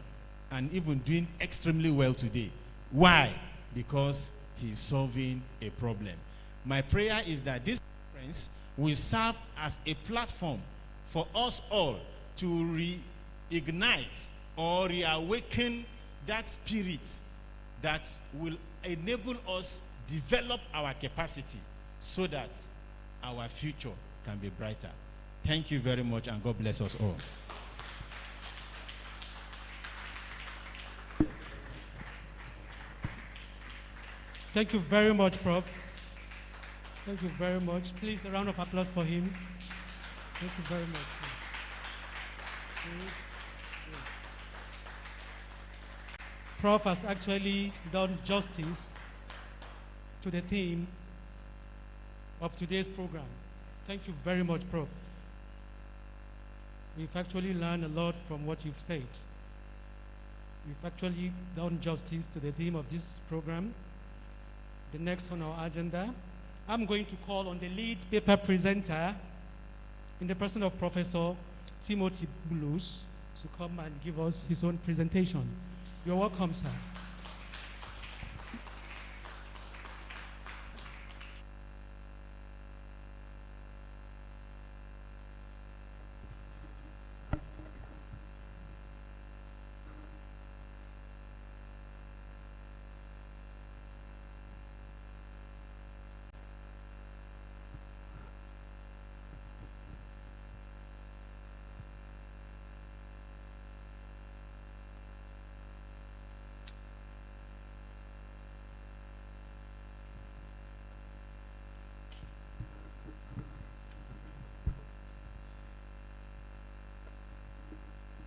and even doing extremely well today. Why? Because he's solving a problem. My prayer is that this conference will serve as a platform for us all to reignite or reawaken that spirit that will enable us develop our capacity so that our future can be brighter. Thank you very much, and God bless us all. Thank you very much, Prof. Thank you very much. Please, a round of applause for him. Thank you very much. Prof has actually done justice to the theme of today's program. Thank you very much, Prof. We've actually learned a lot from what you've said. You've actually done justice to the theme of this program. The next on our agenda, I'm going to call on the lead paper presenter in the person of Professor Timothy Bulus to come and give us his own presentation. You're welcome, sir.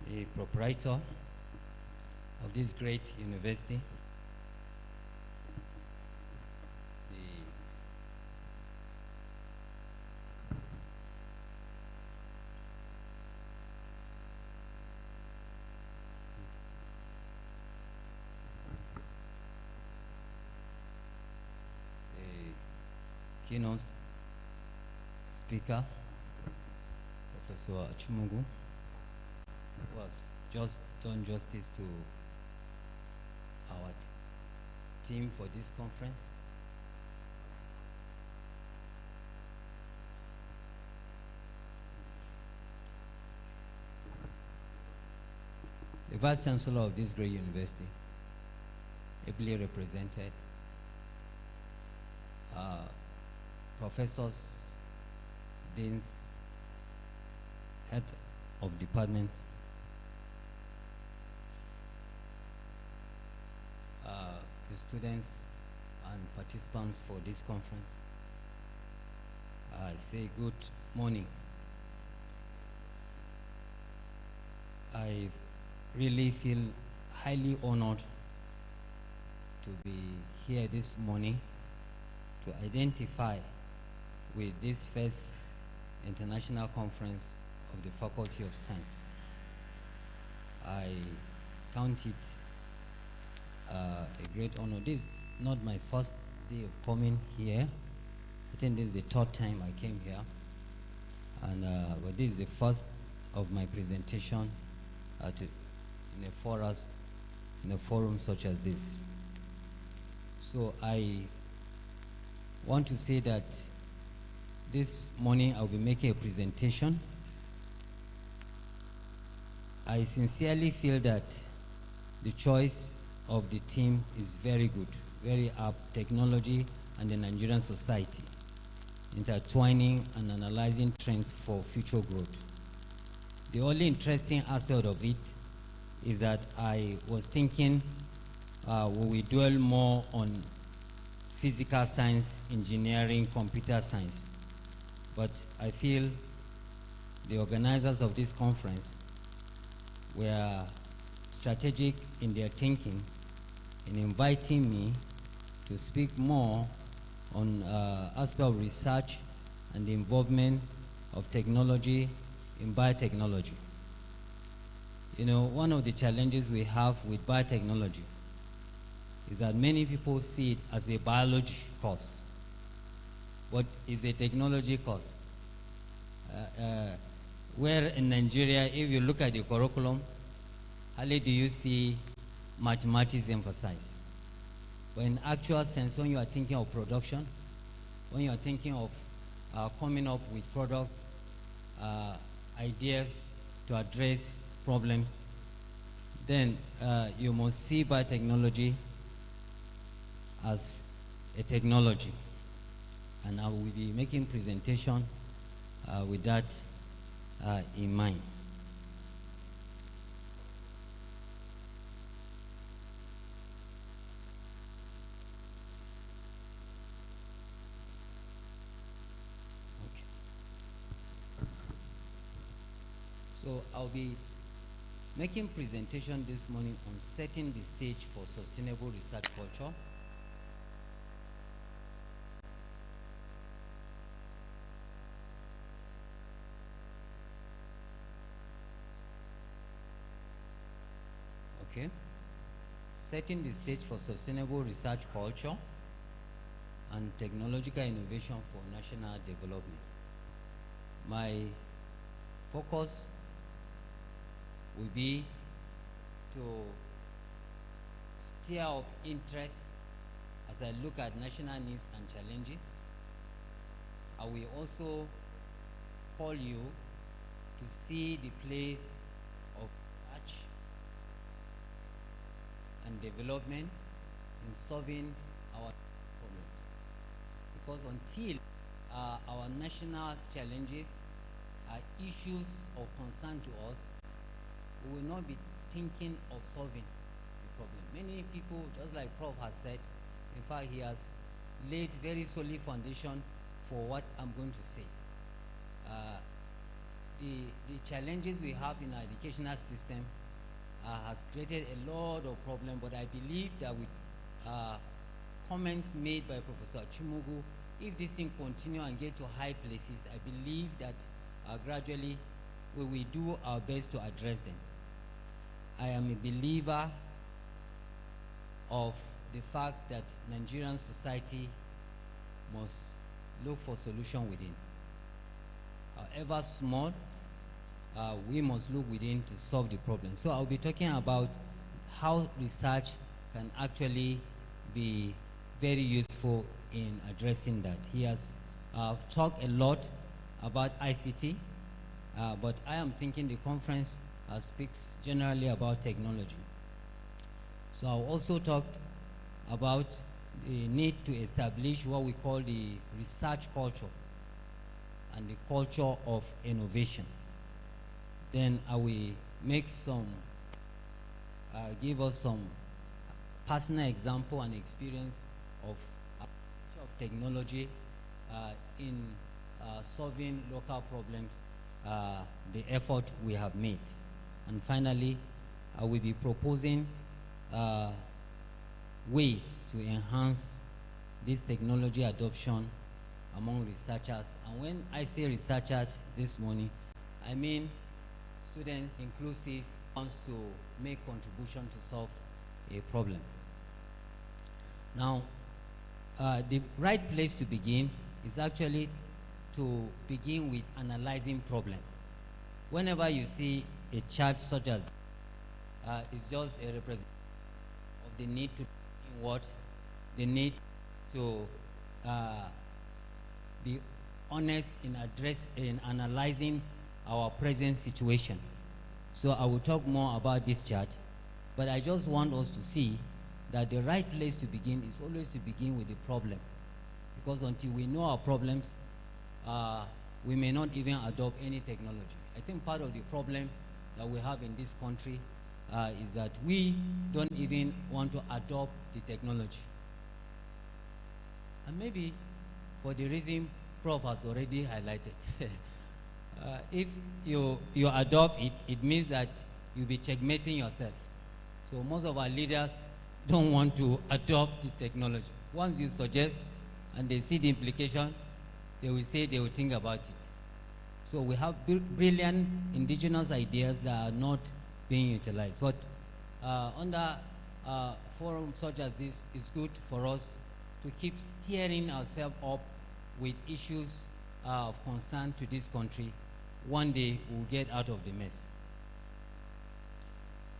The proprietor of this great university, the keynote speaker, Professor Achumugu, was just done justice to our team for this conference. The Vice Chancellor of this great university, ably represented, professors, deans, head of departments, the students and participants for this conference. I say good morning. I really feel highly honored to be here this morning to identify with this first international conference of the Faculty of Science. I count it a great honor. This is not my first day of coming here. I think this is the third time I came here, and but this is the first of my presentation in a forum such as this. So I want to say that this morning I'll be making a presentation. I sincerely feel that the choice of the team is very good, very apt. Technology and the Nigerian society, intertwining and analyzing trends for future growth. The only interesting aspect of it is that I was thinking we dwell more on physical science, engineering, computer science. But I feel the organizers of this conference were strategic in their thinking in inviting me to speak more on aspect of research and the involvement of technology in biotechnology. You know, one of the challenges we have with biotechnology is that many people see it as a biology course, but it's a technology course. Where in Nigeria, if you look at the curriculum, hardly do you see mathematics emphasized. But in actual sense, when you are thinking of production, when you are thinking of coming up with product ideas to address problems, then you must see biotechnology as a technology. And I will be making presentation with that in mind. Okay. So I'll be making presentation this morning on setting the stage for sustainable research culture. Okay. Setting the stage for sustainable research culture and technological innovation for national development. My focus will be to stir up interest as I look at national needs and challenges. I will also call you to see the place of research and development in solving our problems. Because until our national challenges are issues of concern to us, we will not be thinking of solving the problem. Many people, just like Prof has said, in fact, he has laid very solid foundation for what I'm going to say. The challenges we have in our educational system has created a lot of problems, but I believe that with comments made by Professor Chimugu, if this thing continue and get to high places, I believe that gradually we will do our best to address them. I am a believer of the fact that Nigerian society must look for solution within. However small, we must look within to solve the problem. So I'll be talking about how research can actually be very useful in addressing that. He has talked a lot about ICT, but I am thinking the conference speaks generally about technology. So I'll also talk about the need to establish what we call the research culture and the culture of innovation. Then I will make some, give us some personal example and experience of technology in solving local problems, the effort we have made. And finally, I will be proposing ways to enhance this technology adoption among researchers. And when I say researchers this morning, I mean students inclusive wants to make contribution to solve a problem. Now, the right place to begin is actually to begin with analyzing problem. Whenever you see a chart such as it's just a representation of the need to what the need to be honest in analyzing our present situation. So I will talk more about this chart, but I just want us to see that the right place to begin is always to begin with the problem, because until we know our problems, we may not even adopt any technology. I think part of the problem that we have in this country is that we don't even want to adopt the technology. And maybe for the reason Prof has already highlighted. If you adopt it, it means that you'll be checkmating yourself. So most of our leaders don't want to adopt the technology. Once you suggest and they see the implication, they will say they will think about it. So we have brilliant indigenous ideas that are not being utilized. But under forums such as this, it's good for us to keep steering ourselves up with issues of concern to this country. One day we'll get out of the mess.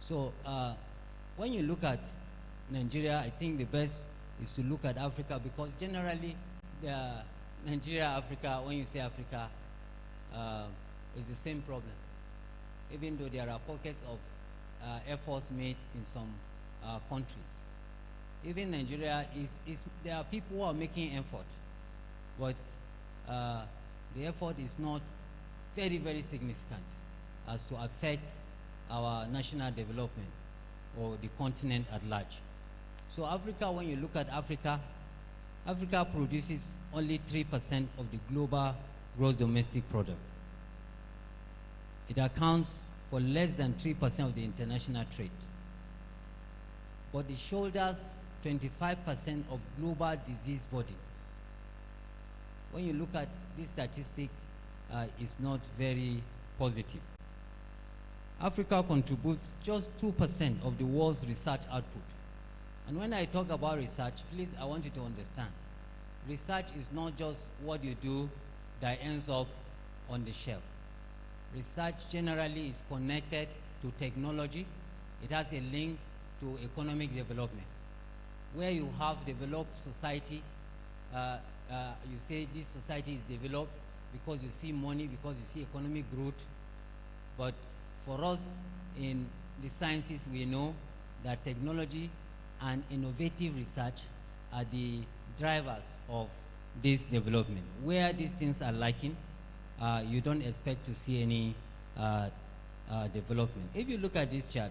So when you look at Nigeria, I think the best is to look at Africa, because generally Nigeria, Africa, when you say Africa, it's the same problem. Even though there are pockets of efforts made in some countries. Even Nigeria, there are people who are making effort, but the effort is not very, very significant as to affect our national development or the continent at large. So Africa, when you look at Africa, Africa produces only 3% of the global gross domestic product. It accounts for less than 3% of the international trade. But it shoulders 25% of global disease burden. When you look at this statistic, it's not very positive. Africa contributes just 2% of the world's research output. And when I talk about research, please, I want you to understand. Research is not just what you do that ends up on the shelf. Research generally is connected to technology. It has a link to economic development. Where you have developed societies, you say this society is developed because you see money, because you see economic growth. But for us in the sciences, we know that technology and innovative research are the drivers of this development. Where these things are lacking, you don't expect to see any development. If you look at this chart,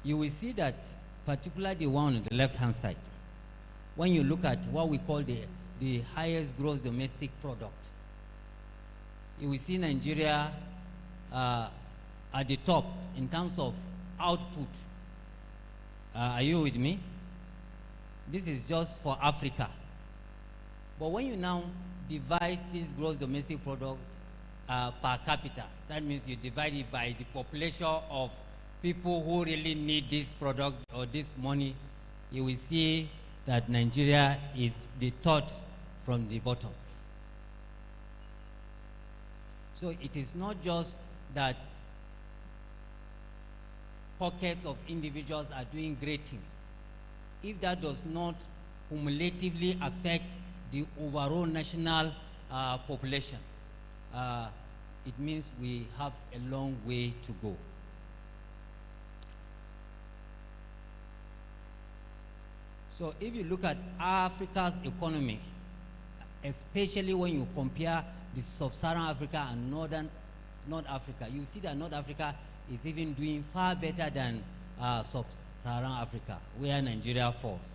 you will see that, particularly the one on the left-hand side, when you look at what we call the highest gross domestic product, you will see Nigeria at the top in terms of output. Are you with me? This is just for Africa. But when you now divide this gross domestic product per capita, that means you divide it by the population of people who really need this product or this money, you will see that Nigeria is the third from the bottom. So it is not just that pockets of individuals are doing great things. If that does not cumulatively affect the overall national population, it means we have a long way to go. So if you look at Africa's economy, especially when you compare the sub-Saharan Africa and North Africa, you see that North Africa is even doing far better than sub-Saharan Africa, where Nigeria falls.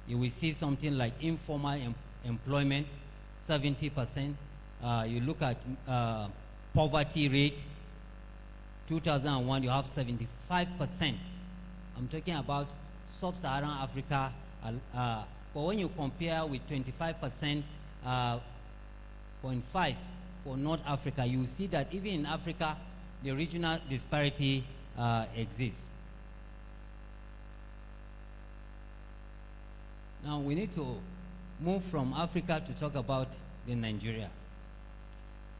You will see something like informal employment, 70%. You look at poverty rate, 2001, you have 75%. I'm talking about sub-Saharan Africa. But when you compare with 25%, 0.5 for North Africa, you see that even in Africa, the regional disparity exists. Now we need to move from Africa to talk about the Nigeria.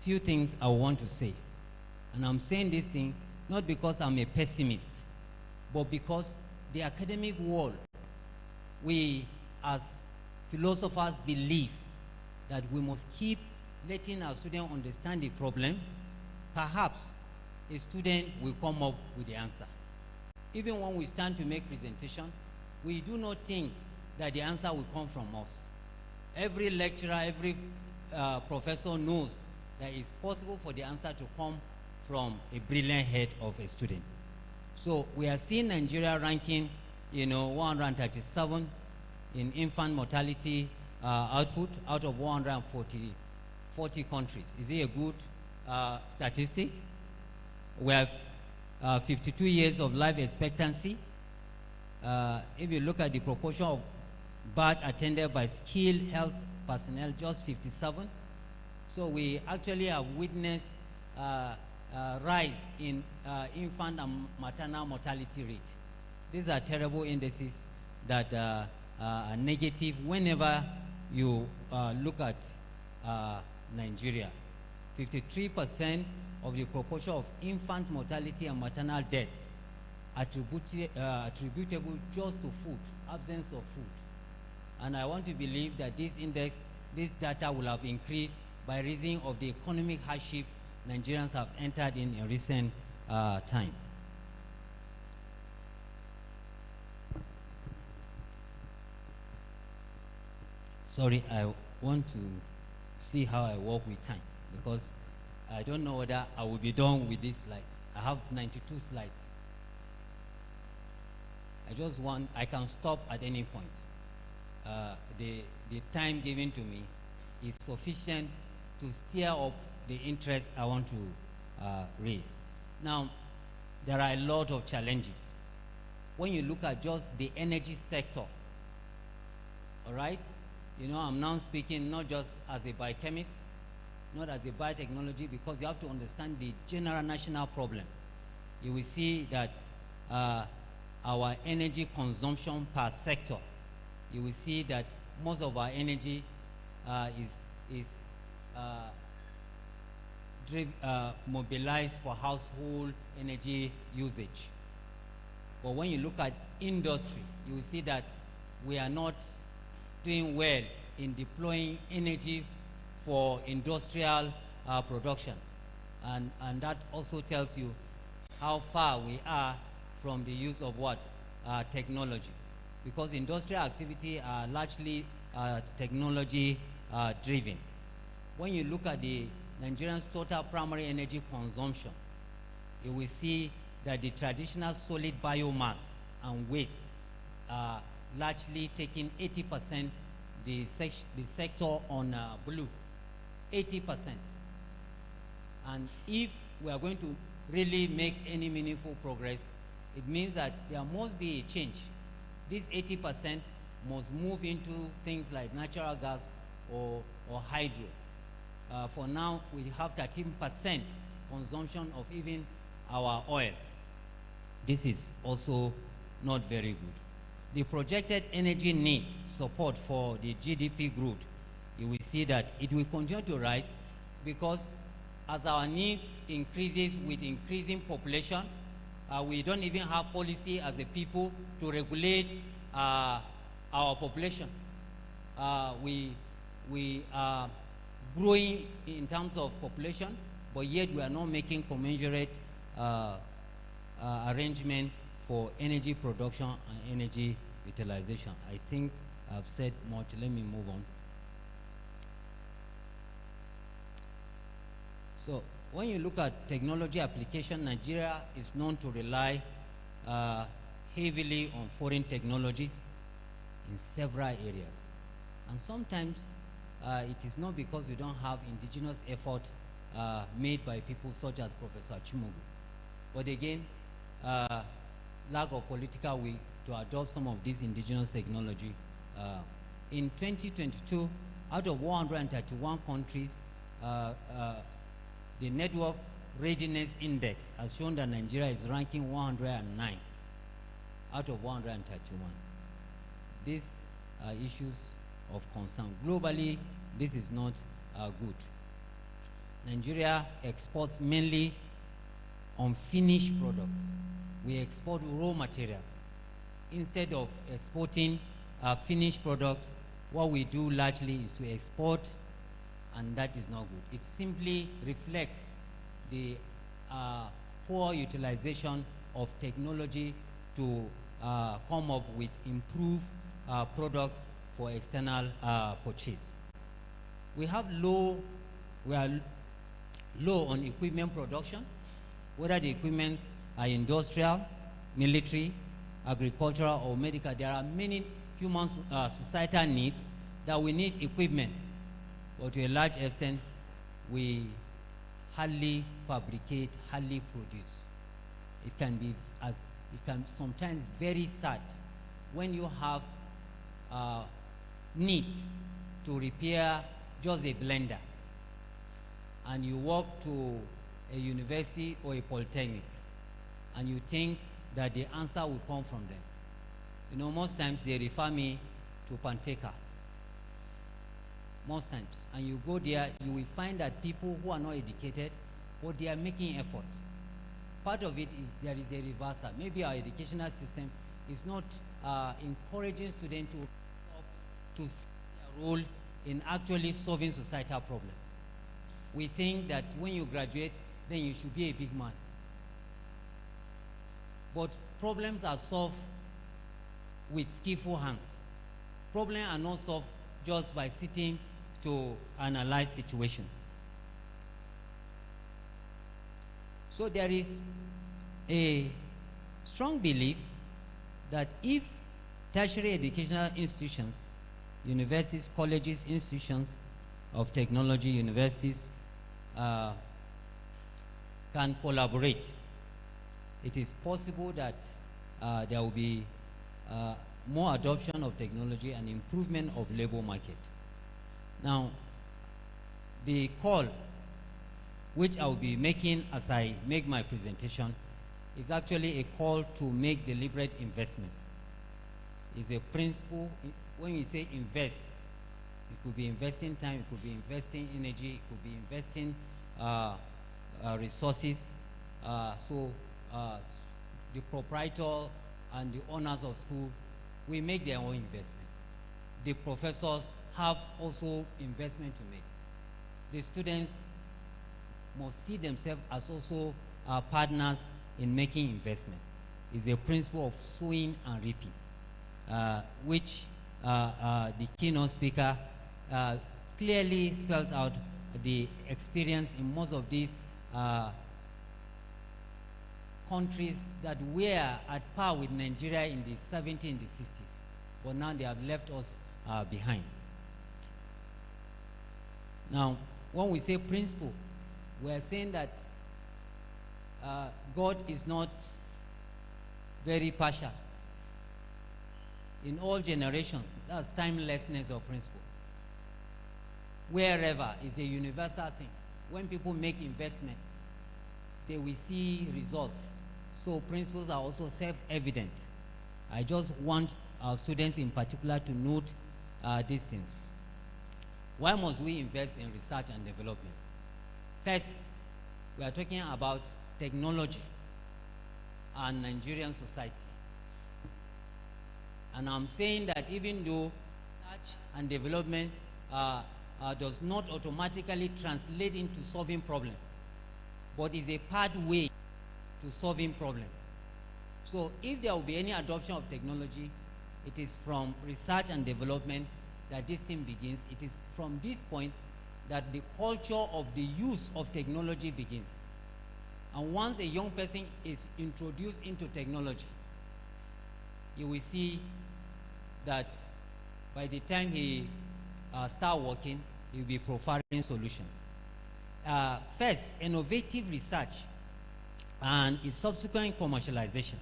Few things I want to say. And I'm saying this thing not because I'm a pessimist, but because the academic world, we as philosophers believe that we must keep letting our students understand the problem. Perhaps a student will come up with the answer. Even when we stand to make presentation, we do not think that the answer will come from us. Every lecturer, every professor knows that it's possible for the answer to come from a brilliant head of a student. So we are seeing Nigeria ranking, 137 in infant mortality output out of 140 countries. Is it a good statistic? We have 52 years of life expectancy. If you look at the proportion of birth attended by skilled health personnel, just 57. So we actually have witnessed rise in infant and maternal mortality rate. These are terrible indices that are negative whenever you look at Nigeria. 53% of the proportion of infant mortality and maternal deaths attributable just to food, absence of food. And I want to believe that this data will have increased by reason of the economic hardship Nigerians have entered in recent time. Sorry, I want to see how I work with time, because I don't know whether I will be done with these slides. I have 92 slides. I can stop at any point. The time given to me is sufficient to steer up the interest I want to raise. Now, there are a lot of challenges. When you look at just the energy sector, all right? I'm now speaking not just as a biochemist, not as a biotechnology, because you have to understand the general national problem. You will see that our energy consumption per sector, you will see that most of our energy is mobilized for household energy usage. But when you look at industry, you will see that we are not doing well in deploying energy for industrial production. And that also tells you how far we are from the use of technology. Because industrial activity are largely technology driven. When you look at the Nigerian's total primary energy consumption, you will see that the traditional solid biomass and waste are largely taking 80%, the sector on blue, 80%. And if we are going to really make any meaningful progress, it means that there must be a change. This 80% must move into things like natural gas or hydro. For now, we have 13% consumption of even our oil. This is also not very good. The projected energy need support for the GDP growth, you will see that it will continue to rise, because as our needs increases with increasing population, we don't even have policy as a people to regulate our population. We are growing in terms of population, but yet we are not making commensurate arrangement for energy production and energy utilization. I think I've said much. Let me move on. So when you look at technology application, Nigeria is known to rely heavily on foreign technologies in several areas. And sometimes it is not because we don't have indigenous effort made by people such as Professor Chimogu. But again, lack of political will to adopt some of this indigenous technology. In 2022, out of 131 countries, the Network Readiness Index has shown that Nigeria is ranking 109 out of 131. These are issues of concern. Globally, this is not good. Nigeria exports mainly unfinished products. We export raw materials. Instead of exporting finished products, what we do largely is to export, and that is not good. It simply reflects the poor utilization of technology to come up with improved products for external purchase. We are low on equipment production. whether the equipments are industrial, military, agricultural, or medical. There are many human societal needs that we need equipment, but to a large extent, we hardly fabricate, hardly produce. It can sometimes very sad when you have need to repair just a blender, and you walk to a university or a polytechnic, and you think that the answer will come from them. You know, most times they refer me to Panteka. Most times. And you go there, you will find that people who are not educated, but they are making efforts. Part of it is there is a reversal. Maybe our educational system is not encouraging students to see their role in actually solving societal problems. We think that when you graduate, then you should be a big man. But problems are solved with skillful hands. Problems are not solved just by sitting to analyze situations. So there is a strong belief that if tertiary educational institutions, universities, colleges, institutions of technology, universities, can collaborate, it is possible that there will be more adoption of technology and improvement of labor market. Now, the call which I will be making as I make my presentation is actually a call to make deliberate investment. It's a principle. When you say invest, it could be investing time, it could be investing energy, it could be investing resources. The proprietor and the owners of schools, we make their own investment. The professors have also investment to make. The students must see themselves as also partners in making investment. It's a principle of sowing and reaping, which the keynote speaker clearly spelled out the experience in most of these countries that were at par with Nigeria in the 70s and the 60s, but now they have left us behind. Now, when we say principle, we are saying that God is not very partial. In all generations, that's timelessness of principle. Wherever is a universal thing. When people make investment, they will see results. So principles are also self-evident. I just want our students in particular to note these things. Why must we invest in research and development? First, we are talking about technology and Nigerian society. And I'm saying that even though research and development does not automatically translate into solving problems, but is a pathway to solving problems. So if there will be any adoption of technology, it is from research and development that this thing begins. It is from this point that the culture of the use of technology begins. And once a young person is introduced into technology, you will see that by the time he starts working, he will be providing solutions. First, innovative research and its subsequent commercialization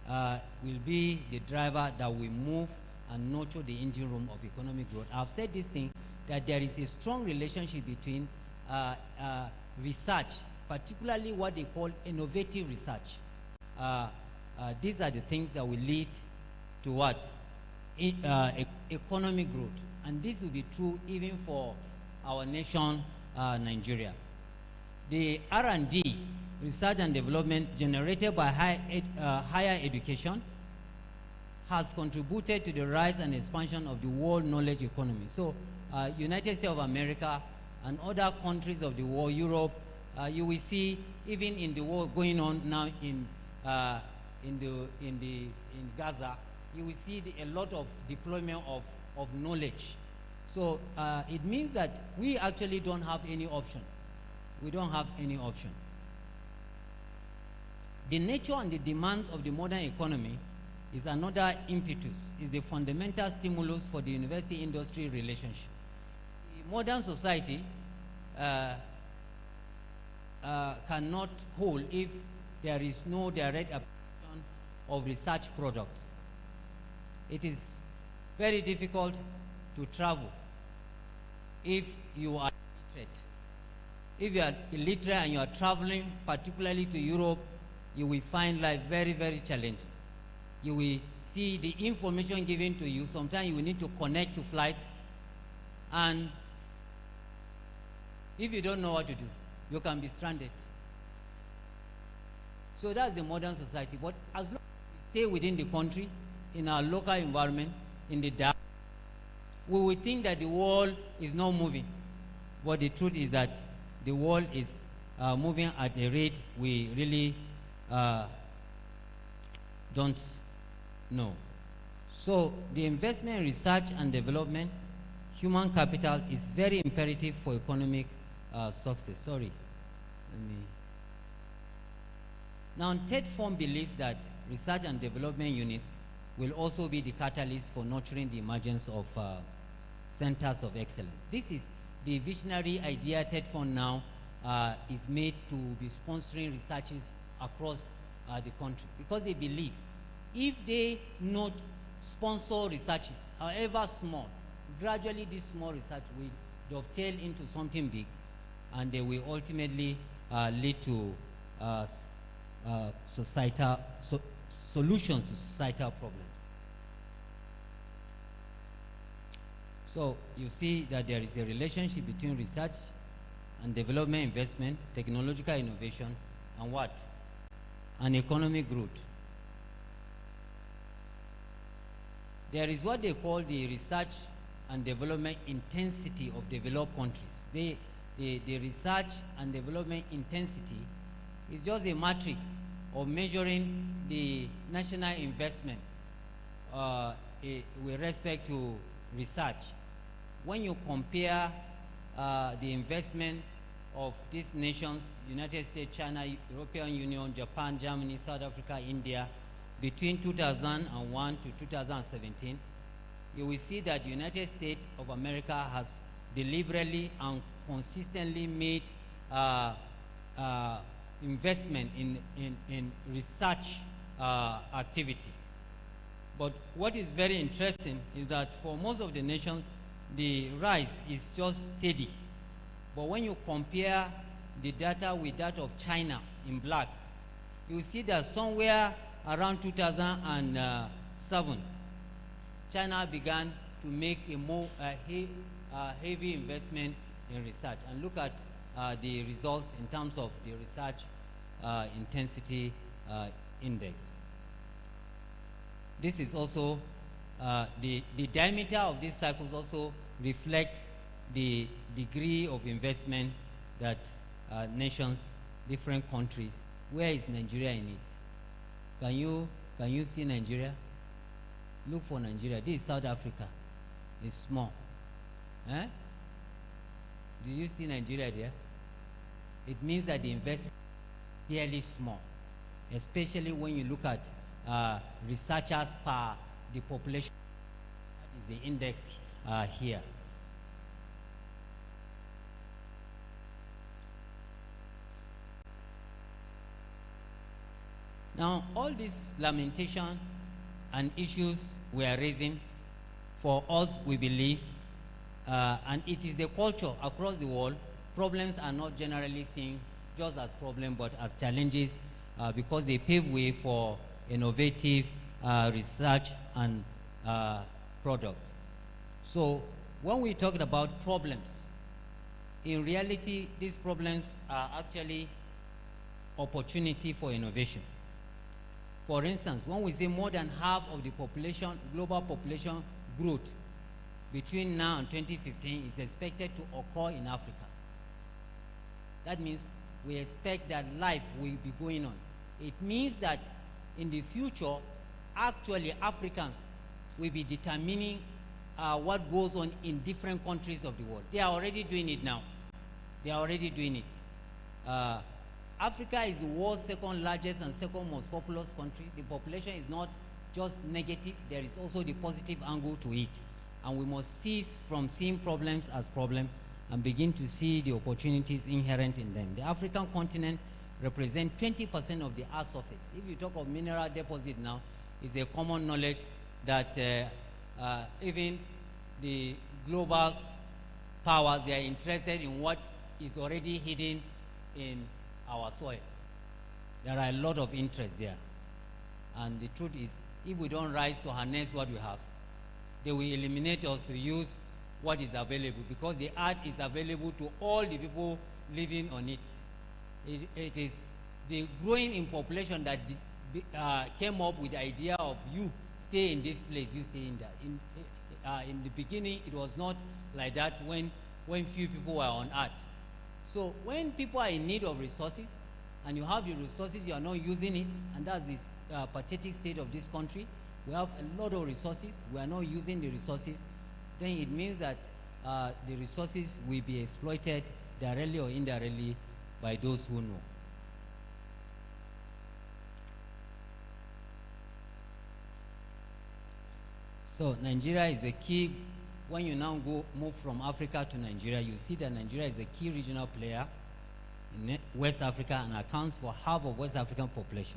will be the driver that will move and nurture the engine room of economic growth. I've said this thing, that there is a strong relationship between research, particularly what they call innovative research. These are the things that will lead to what? Economic growth. And this will be true even for our nation, Nigeria. The R&D, research and development generated by higher education, has contributed to the rise and expansion of the world knowledge economy. So, United States of America and other countries of the world, Europe, you will see even in the war going on now in Gaza, you will see a lot of deployment of knowledge. So it means that we actually don't have any option. We don't have any option. The nature and the demands of the modern economy is another impetus, is the fundamental stimulus for the university-industry relationship. The modern society cannot hold if there is no direct application of research products. It is very difficult to travel if you are illiterate. If you are illiterate and you are traveling, particularly to Europe, you will find life very, very challenging. You will see the information given to you. Sometimes you will need to connect to flights. And if you don't know what to do, you can be stranded. So that's the modern society. But as long as we stay within the country, in our local environment, in the dark, we will think that the world is not moving. But the truth is that the world is moving at a rate we really don't know. So the investment in research and development, human capital, is very imperative for economic success. Now, TED Form believes that research and development units will also be the catalyst for nurturing the emergence of centers of excellence. This is the visionary idea. TED Fund now is made to be sponsoring researches across the country, because they believe if they not sponsor researches, however small, gradually this small research will dovetail into something big, and they will ultimately lead to solutions to societal problems. So you see that there is a relationship between research and development investment, technological innovation, and what? And economic growth. There is what they call the research and development intensity of developed countries. The research and development intensity is just a matrix of measuring the national investment with respect to research. When you compare the investment of these nations, United States, China, European Union, Japan, Germany, South Africa, India, between 2001 to 2017, you will see that the United States of America has deliberately and consistently made investment in research activity. But what is very interesting is that for most of the nations, the rise is just steady. But when you compare the data with that of China in black, you see that somewhere around 2007, China began to make a more heavy investment in research. And look at the results in terms of the research intensity index. This is also the diameter of these cycles also reflects the degree of investment that nations, different countries. Where is Nigeria in it? Can you see Nigeria? Look for Nigeria. This is South Africa. It's small. Eh? Did you see Nigeria there? It means that the investment is fairly small, especially when you look at researchers per the population. That is the index here. Now, all these lamentation and issues we are raising, for us, we believe, and it is the culture across the world, problems are not generally seen just as problems, but as challenges, because they pave way for innovative research and products. So when we talk about problems, in reality, these problems are actually opportunity for innovation. For instance, when we say more than half of the population, global population growth between now and 2015 is expected to occur in Africa. That means we expect that life will be going on. It means that in the future, actually Africans will be determining what goes on in different countries of the world. They are already doing it now. They are already doing it. Africa is the world's second largest and second most populous country. The population is not just negative, there is also the positive angle to it. And we must cease from seeing problems as problems and begin to see the opportunities inherent in them. The African continent represents 20% of the Earth's surface. If you talk of mineral deposit now, it's a common knowledge that even the global powers, they are interested in what is already hidden in our soil. There are a lot of interest there. And the truth is, if we don't rise to harness what we have, they will eliminate us to use what is available, because the earth is available to all the people living on it. It is the growing in population that came up with the idea of you stay in this place, you stay in that. In the beginning, it was not like that when few people were on earth. So when people are in need of resources, and you have the resources, you are not using it, and that's this pathetic state of this country. We have a lot of resources, we are not using the resources, then it means that the resources will be exploited directly or indirectly by those who know. So Nigeria is a key. When you now move from Africa to Nigeria, you see that Nigeria is a key regional player in West Africa and accounts for half of West African population.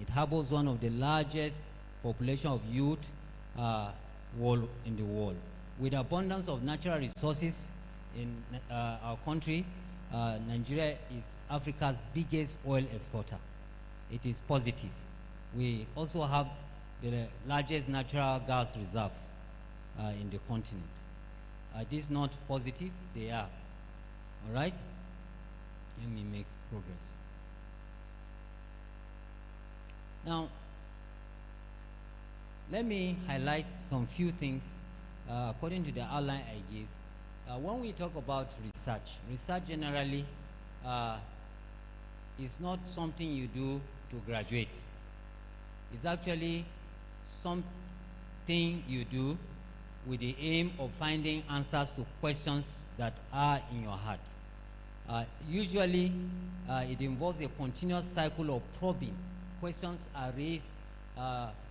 It harbors one of the largest population of youth in the world. With abundance of natural resources in our country, Nigeria is Africa's biggest oil exporter. It is positive. We also have the largest natural gas reserve in the continent. Are these not positive? They are. All right? Let me make progress. Now, let me highlight some few things according to the outline I gave. When we talk about research generally is not something you do to graduate. It's actually something you do with the aim of finding answers to questions that are in your heart. Usually, it involves a continuous cycle of probing. Questions are raised,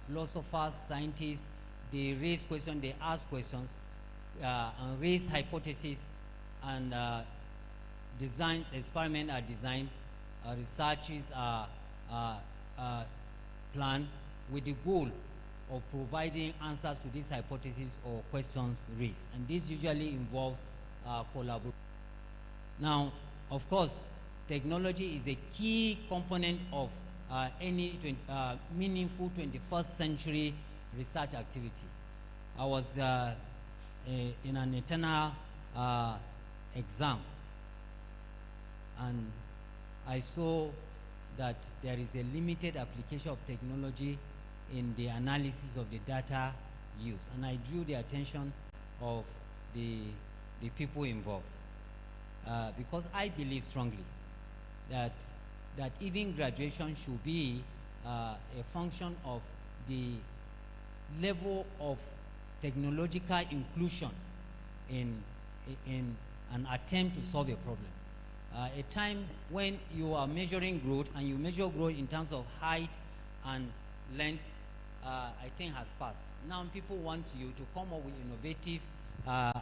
philosophers, scientists, they raise questions, they ask questions, and raise hypotheses, and experiments are designed, researches are planned with the goal of providing answers to these hypotheses or questions raised. And this usually involves collaboration. Now, of course, technology is a key component of any meaningful 21st century research activity. I was in an internal exam, and I saw that there is a limited application of technology in the analysis of the data used, and I drew the attention of the people involved because I believe strongly that even graduation should be a function of the level of technological inclusion in an attempt to solve a problem. A time when you are measuring growth, and you measure growth in terms of height and length, I think has passed. Now people want you to come up with innovative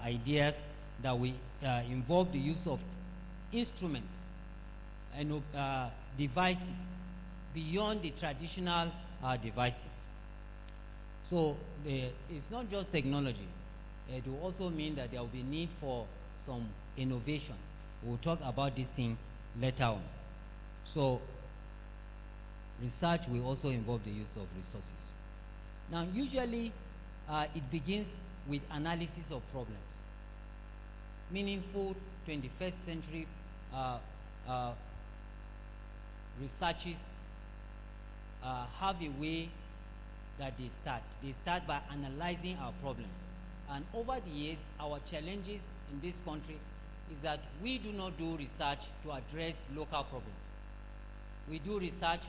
ideas that will involve the use of instruments and devices beyond the traditional devices. So it's not just technology. It will also mean that there will be need for some innovation. We'll talk about this thing later on. So research will also involve the use of resources. Now, usually it begins with analysis of problems. Meaningful 21st century researches have a way that they start. They start by analyzing our problem. And over the years, our challenges in this country is that we do not do research to address local problems. We do research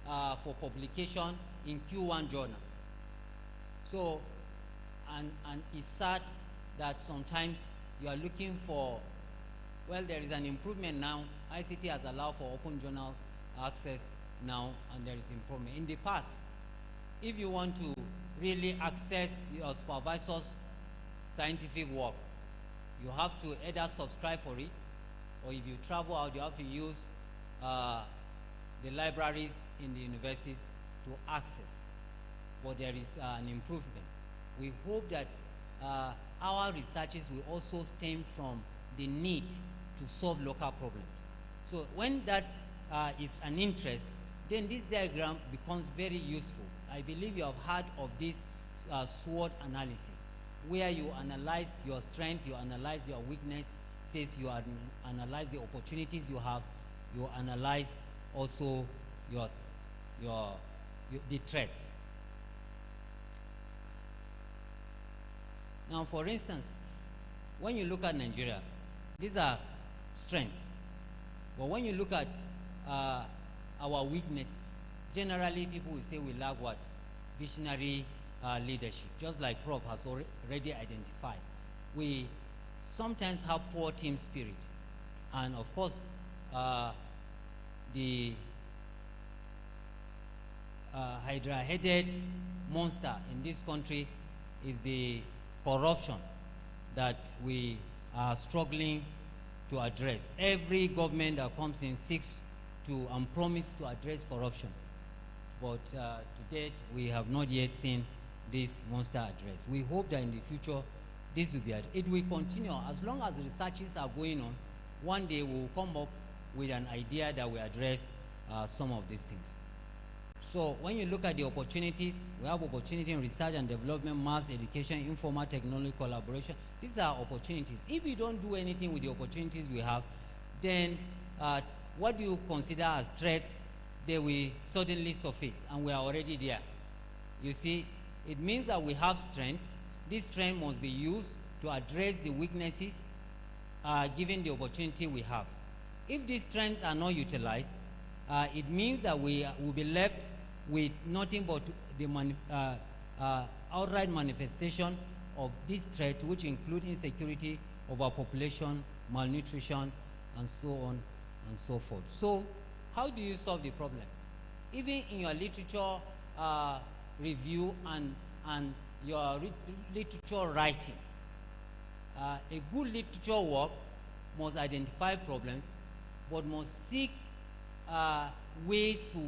for publication in Q1 journal. So, and it's sad that sometimes you are looking for Well, there is an improvement now. ICT has allowed for open journal access now, and there is improvement. In the past, if you want to really access your supervisor's scientific work, you have to either subscribe for it, or if you travel out, you have to use the libraries in the universities to access. But there is an improvement. We hope that our researches will also stem from the need to solve local problems. So when that is an interest, then this diagram becomes very useful. I believe you have heard of this SWOT analysis, where you analyze your strength, you analyze your weakness, says you analyze the opportunities you have, you analyze also the threats. Now, for instance, when you look at Nigeria, these are strengths. But when you look at our weaknesses, generally people will say we lack what? Visionary leadership, just like Prof has already identified. We sometimes have poor team spirit. And of course, the hydra-headed monster in this country is the corruption that we are struggling to address. Every government that comes in seeks to and promise to address corruption. But to date, we have not yet seen this monster addressed. We hope that in the future, this will be addressed. It will continue. As long as researches are going on, one day we will come up with an idea that will address some of these things. So when you look at the opportunities, we have opportunity in research and development, mass education, informal technology collaboration. These are opportunities. If we don't do anything with the opportunities we have, then what do you consider as threats? They will suddenly surface, and we are already there. You see, it means that we have strength. This strength must be used to address the weaknesses given the opportunity we have. If these strengths are not utilized, it means that we will be left with nothing but the outright manifestation of this threat, which include insecurity, overpopulation, malnutrition, and so on and so forth. So how do you solve the problem? Even in your literature review and your literature writing, a good literature work must identify problems, but must seek ways to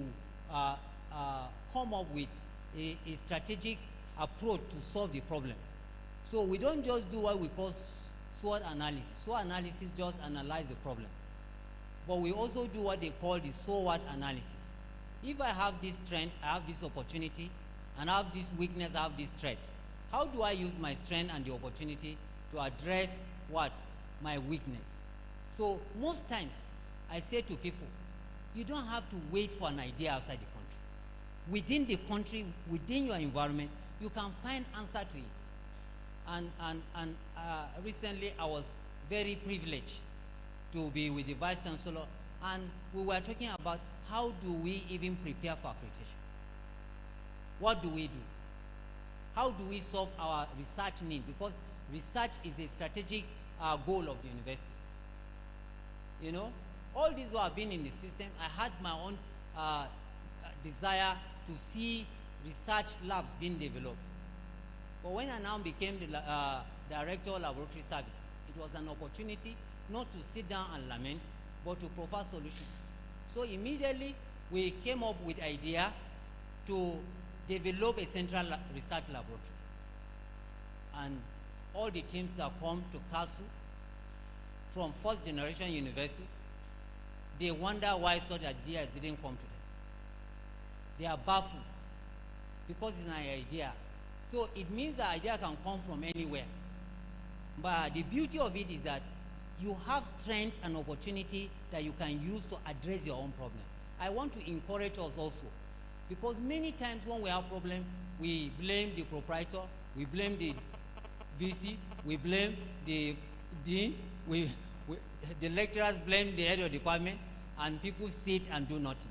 come up with a strategic approach to solve the problem. So we don't just do what we call SWOT analysis. SWOT analysis just analyze the problem. But we also do what they call the so what analysis. If I have this strength, I have this opportunity, and I have this weakness, I have this threat. How do I use my strength and the opportunity to address what? My weakness. So most times, I say to people, you don't have to wait for an idea outside the country. Within the country, within your environment, you can find answer to it. And recently, I was very privileged to be with the Vice Chancellor, and we were talking about how do we even prepare for accreditation? What do we do? How do we solve our research need? Because research is a strategic goal of the university. You know, all these who have been in the system, I had my own desire to see research labs being developed. But when I now became the Director of Laboratory Services, it was an opportunity not to sit down and lament, but to provide solutions. So immediately, we came up with idea to develop a central research laboratory. And all the teams that come to CASU from first generation universities, they wonder why such ideas didn't come to them. They are baffled because it's an idea. So it means the idea can come from anywhere. But the beauty of it is that you have strength and opportunity that you can use to address your own problem. I want to encourage us also, because many times when we have problem, we blame the proprietor, we blame the VC, we blame the dean, the lecturers blame the head of department, and people sit and do nothing.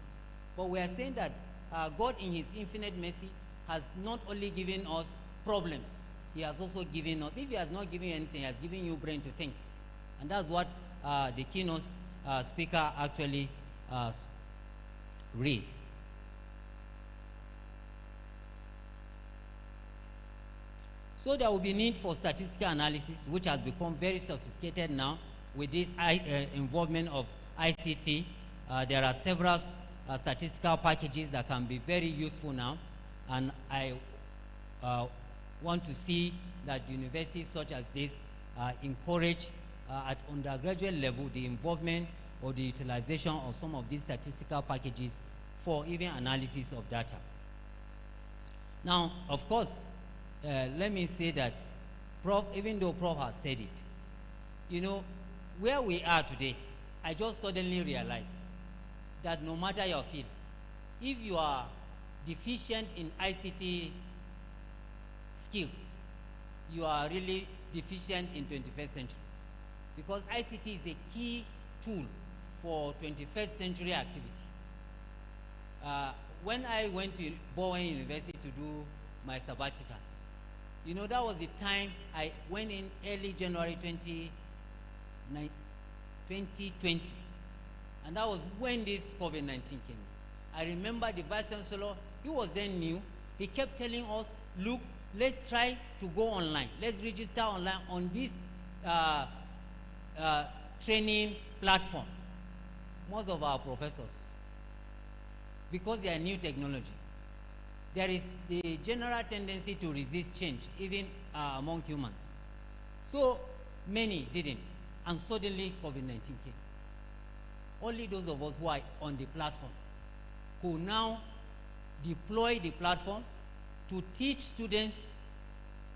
But we are saying that God in his infinite mercy has not only given us problems, he has also given us, if he has not given you anything, he has given you brain to think. And that's what the keynote speaker actually raised. So there will be need for statistical analysis, which has become very sophisticated now with this involvement of ICT. There are several statistical packages that can be very useful now, and I want to see that universities such as this encourage at undergraduate level the involvement or the utilization of some of these statistical packages for even analysis of data. Now, of course, let me say that Prof, even though Prof has said it, you know, where we are today, I just suddenly realized that no matter your field, if you are deficient in ICT skills, you are really deficient in 21st century. Because ICT is a key tool for 21st century activity. When I went to Bowen University to do my sabbatical, you know, that was the time I went in early January 2020. And that was when this COVID-19 came. I remember the Vice Chancellor, he was then new. He kept telling us, look, let's try to go online. Let's register online on this training platform. Most of our professors, because they are new technology, there is the general tendency to resist change, even among humans. So many didn't, and suddenly COVID-19 came. Only those of us who are on the platform could now deploy the platform to teach students,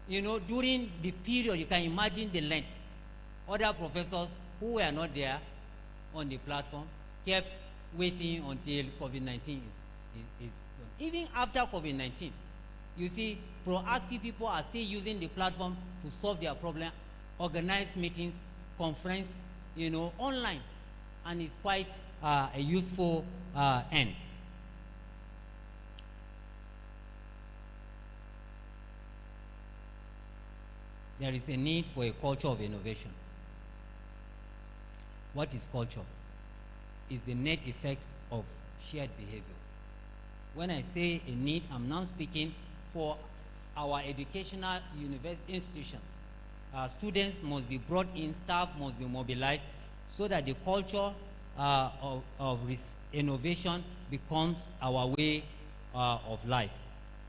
you know, during the period. You can imagine the length. Other professors who were not there on the platform kept waiting until COVID-19 is done. Even after COVID-19, you see, proactive people are still using the platform to solve their problem, organize meetings, conference, you know, online, and it's quite a useful end. There is a need for a culture of innovation. What is culture? It's the net effect of shared behavior. When I say a need, I'm now speaking for our educational institutions. Students must be brought in, staff must be mobilized, so that the culture of innovation becomes our way of life.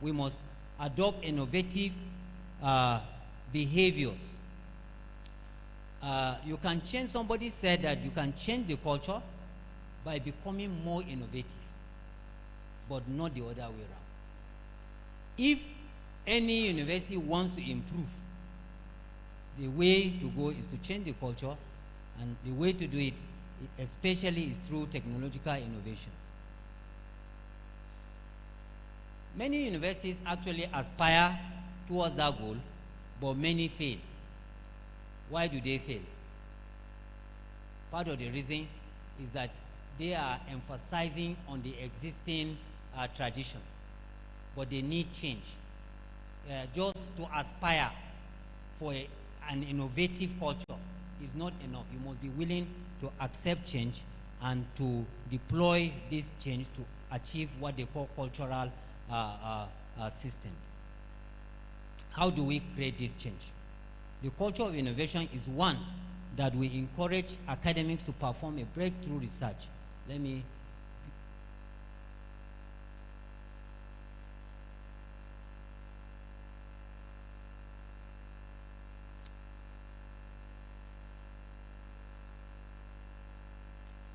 We must adopt innovative behaviors. You can change, somebody said that you can change the culture by becoming more innovative, but not the other way around. If any university wants to improve, the way to go is to change the culture, and the way to do it especially is through technological innovation. Many universities actually aspire towards that goal, but many fail. Why do they fail? Part of the reason is that they are emphasizing on the existing traditions, but they need change. Just to aspire for an innovative culture is not enough. You must be willing to accept change and to deploy this change to achieve what they call cultural systems. How do we create this change? The culture of innovation is one that we encourage academics to perform a breakthrough research.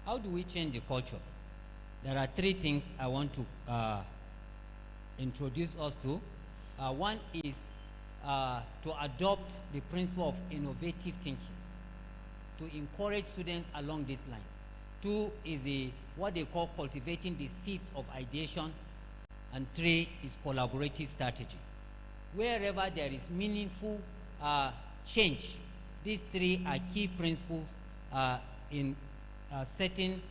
How do we change the culture? There are three things I want to introduce us to. One is to adopt the principle of innovative thinking, to encourage students along this line. Two is what they call cultivating the seeds of ideation, and three is collaborative strategy. Wherever there is meaningful change, these three are key principles in setting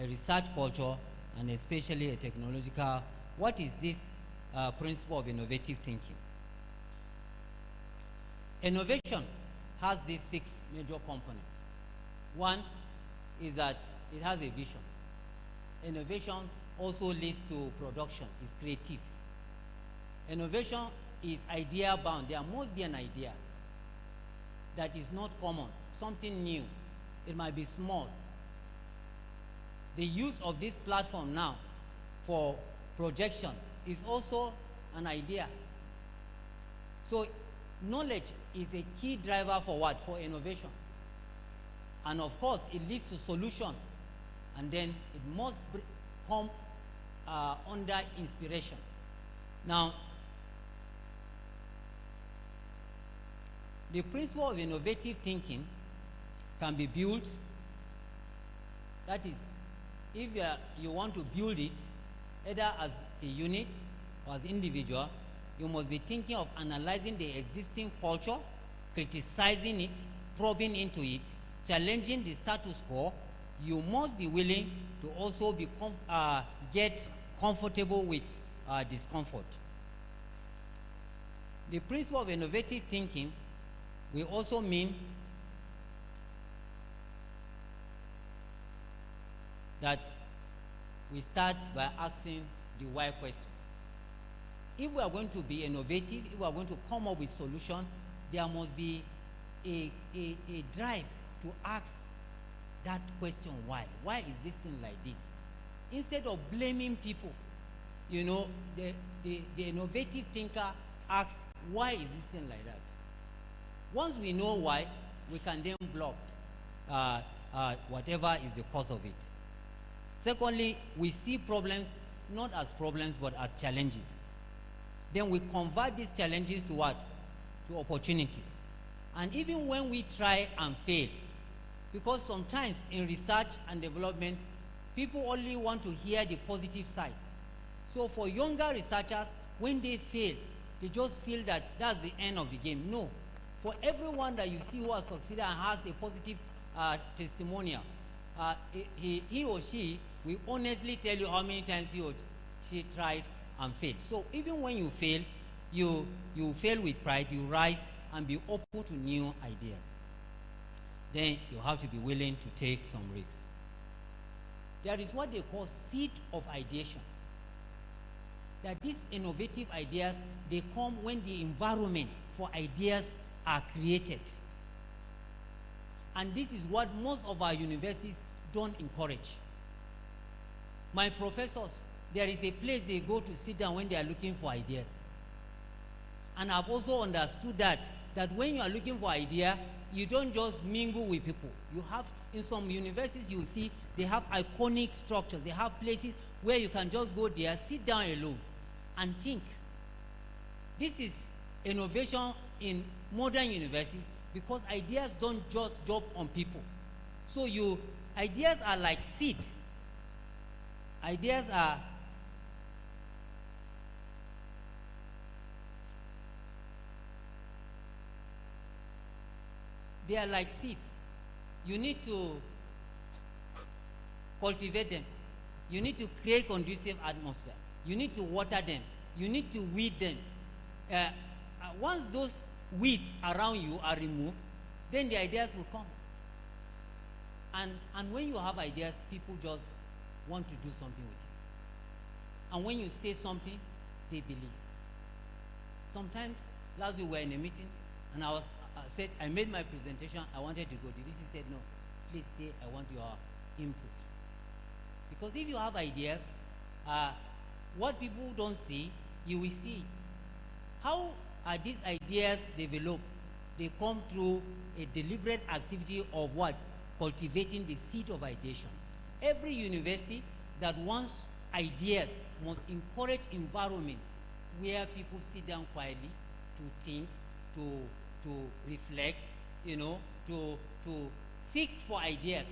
a research culture and especially a technological. What is this principle of innovative thinking? Innovation has these 6 major components. One is that it has a vision. Innovation also leads to production, it's creative. Innovation is idea bound. There must be an idea that is not common, something new. It might be small. The use of this platform now for projection is also an idea. So knowledge is a key driver for what? For innovation. And of course, it leads to solution. And then it must come under inspiration. Now, the principle of innovative thinking can be built. That is, if you want to build it, either as a unit or as individual, you must be thinking of analyzing the existing culture, criticizing it, probing into it, challenging the status quo. You must be willing to also be get comfortable with discomfort. The principle of innovative thinking will also mean that we start by asking the why question. If we are going to be innovative, if we are going to come up with solutions, there must be a drive to ask that question, why? Why is this thing like this? Instead of blaming people, you know, the innovative thinker asks, why is this thing like that? Once we know why, we can then block whatever is the cause of it. Secondly, we see problems not as problems but as challenges. Then we convert these challenges to what? To opportunities. And even when we try and fail, because sometimes in research and development, people only want to hear the positive side. So for younger researchers, when they fail, they just feel that that's the end of the game. No. For everyone that you see who has succeeded and has a positive testimonial, he or she will honestly tell you how many times he or she tried and failed. So even when you fail, you fail with pride, you rise and be open to new ideas. Then you have to be willing to take some risks. There is what they call seed of ideation. That these innovative ideas, they come when the environment for ideas are created. And this is what most of our universities don't encourage. My professors, there is a place they go to sit down when they are looking for ideas. And I've also understood that when you are looking for idea, you don't just mingle with people. You have, in some universities, you see, they have iconic structures. They have places where you can just go there, sit down alone, and think. This is innovation in modern universities because ideas don't just drop on people. So ideas are like seed. Ideas are they are like seeds. You need to cultivate them. You need to create conducive atmosphere. You need to water them. You need to weed them. Once those weeds around you are removed, then the ideas will come. And when you have ideas, people just want to do something with it. And when you say something, they believe. Sometimes, last week we were in a meeting, and I said, I made my presentation, I wanted to go. The VC said, no, please stay, I want your input. Because if you have ideas, what people don't see, you will see it. How are these ideas developed? They come through a deliberate activity of what? Cultivating the seed of ideation. Every university that wants ideas must encourage environments where people sit down quietly to think, to reflect, to seek for ideas.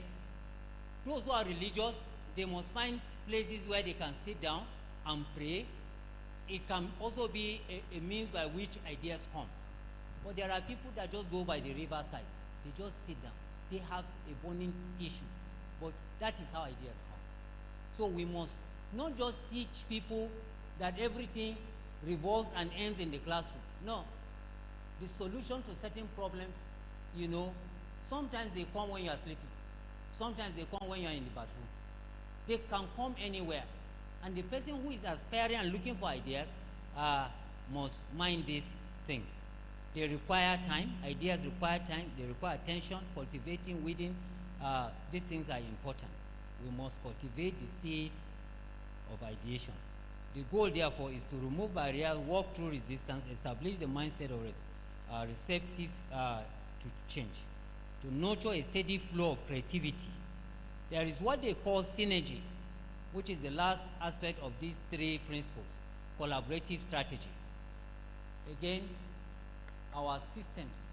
Those who are religious, they must find places where they can sit down and pray. It can also be a means by which ideas come. But there are people that just go by the riverside. They just sit down. They have a burning issue. But that is how ideas come. So we must not just teach people that everything revolves and ends in the classroom. No. The solution to certain problems, sometimes they come when you are sleeping. Sometimes they come when you are in the bathroom. They can come anywhere. And the person who is aspiring and looking for ideas must mind these things. They require time. Ideas require time. They require attention, cultivating, weeding. These things are important. We must cultivate the seed of ideation. The goal, therefore, is to remove barriers, walk through resistance, establish the mindset of receptive to change, to nurture a steady flow of creativity. There is what they call synergy, which is the last aspect of these three principles, collaborative strategy. Again, our systems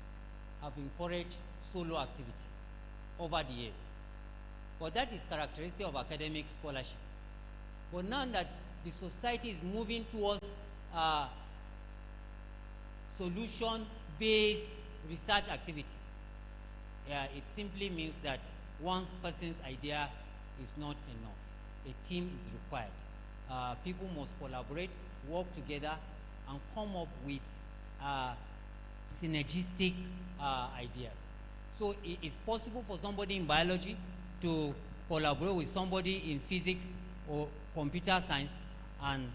have encouraged solo activity over the years. But that is characteristic of academic scholarship. But now that the society is moving towards solution-based research activity, it simply means that one person's idea is not enough. A team is required. People must collaborate, work together, and come up with synergistic ideas. So it's possible for somebody in biology to collaborate with somebody in physics or computer science and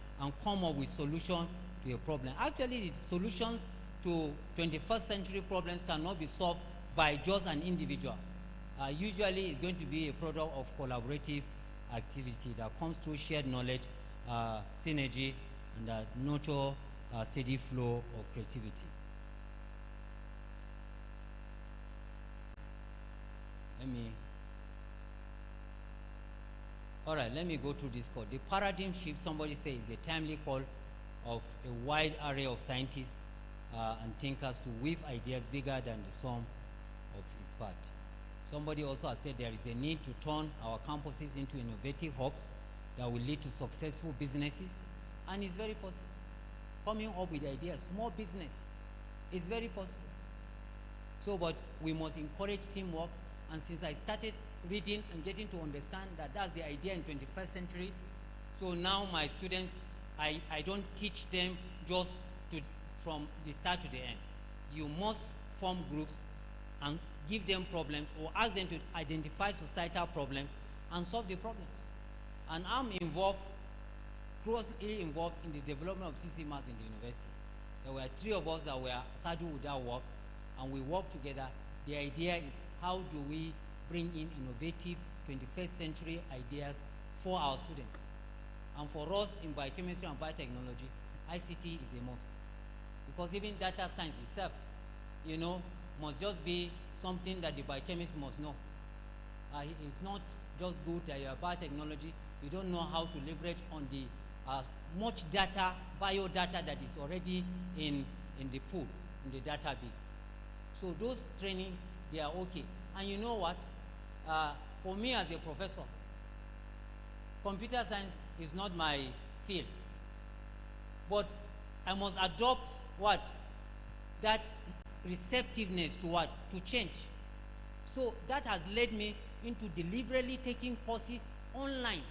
come up with solution to a problem. Actually, the solutions to 21st century problems cannot be solved by just an individual. Usually, it's going to be a product of collaborative activity that comes through shared knowledge, synergy, and nurture a steady flow of creativity. Let me go through this call. The paradigm shift, somebody says, is the timely call of a wide array of scientists and thinkers to weave ideas bigger than the sum of its part. Somebody also has said there is a need to turn our campuses into innovative hubs that will lead to successful businesses, and it's very possible. Coming up with ideas, small business, is very possible. So, but we must encourage teamwork, and since I started reading and getting to understand that that's the idea in 21st century, so now my students, I don't teach them just from the start to the end. You must form groups and give them problems or ask them to identify societal problems and solve the problems. And I'm closely involved in the development of CC Maths in the university. There were 3 of us that were saddled with that work, and we worked together. The idea is, how do we bring in innovative 21st century ideas for our students? And for us in biochemistry and biotechnology, ICT is a must. Because even data science itself, must just be something that the biochemist must know. It's not just good that you are biotechnology, you don't know how to leverage on the much data, biodata that is already in the pool, in the database. So those training, they are okay. And you know what? For me as a professor, computer science is not my field. But I must adopt what? That receptiveness to what? To change. So that has led me into deliberately taking courses online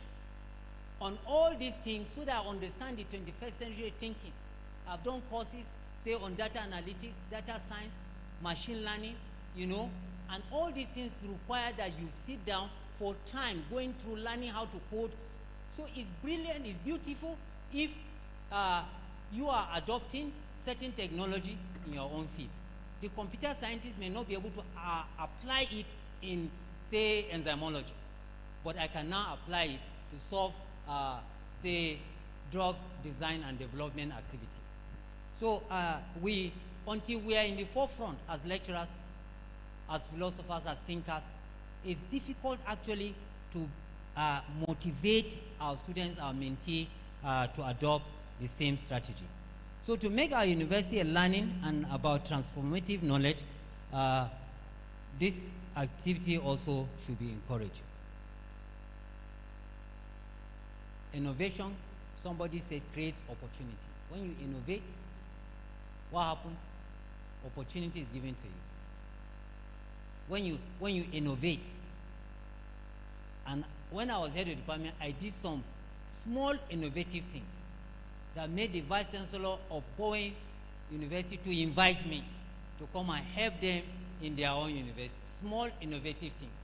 on all these things so that I understand the 21st century thinking. I've done courses, say, on data analytics, data science, machine learning, and all these things require that you sit down for time going through learning how to code. So it's brilliant, it's beautiful if you are adopting certain technology in your own field. The computer scientists may not be able to apply it in, say, enzymology, but I can now apply it to solve, say, drug design and development activity. So until we are in the forefront as lecturers, as philosophers, as thinkers, it's difficult actually to motivate our students, our mentee, to adopt the same strategy. So to make our university a learning and about transformative knowledge, this activity also should be encouraged. Innovation, somebody said, creates opportunity. When you innovate, what happens? Opportunity is given to you. When you innovate, and when I was head of the department, I did some small innovative things that made the vice chancellor of Boeing University to invite me to come and help them in their own university. Small innovative things.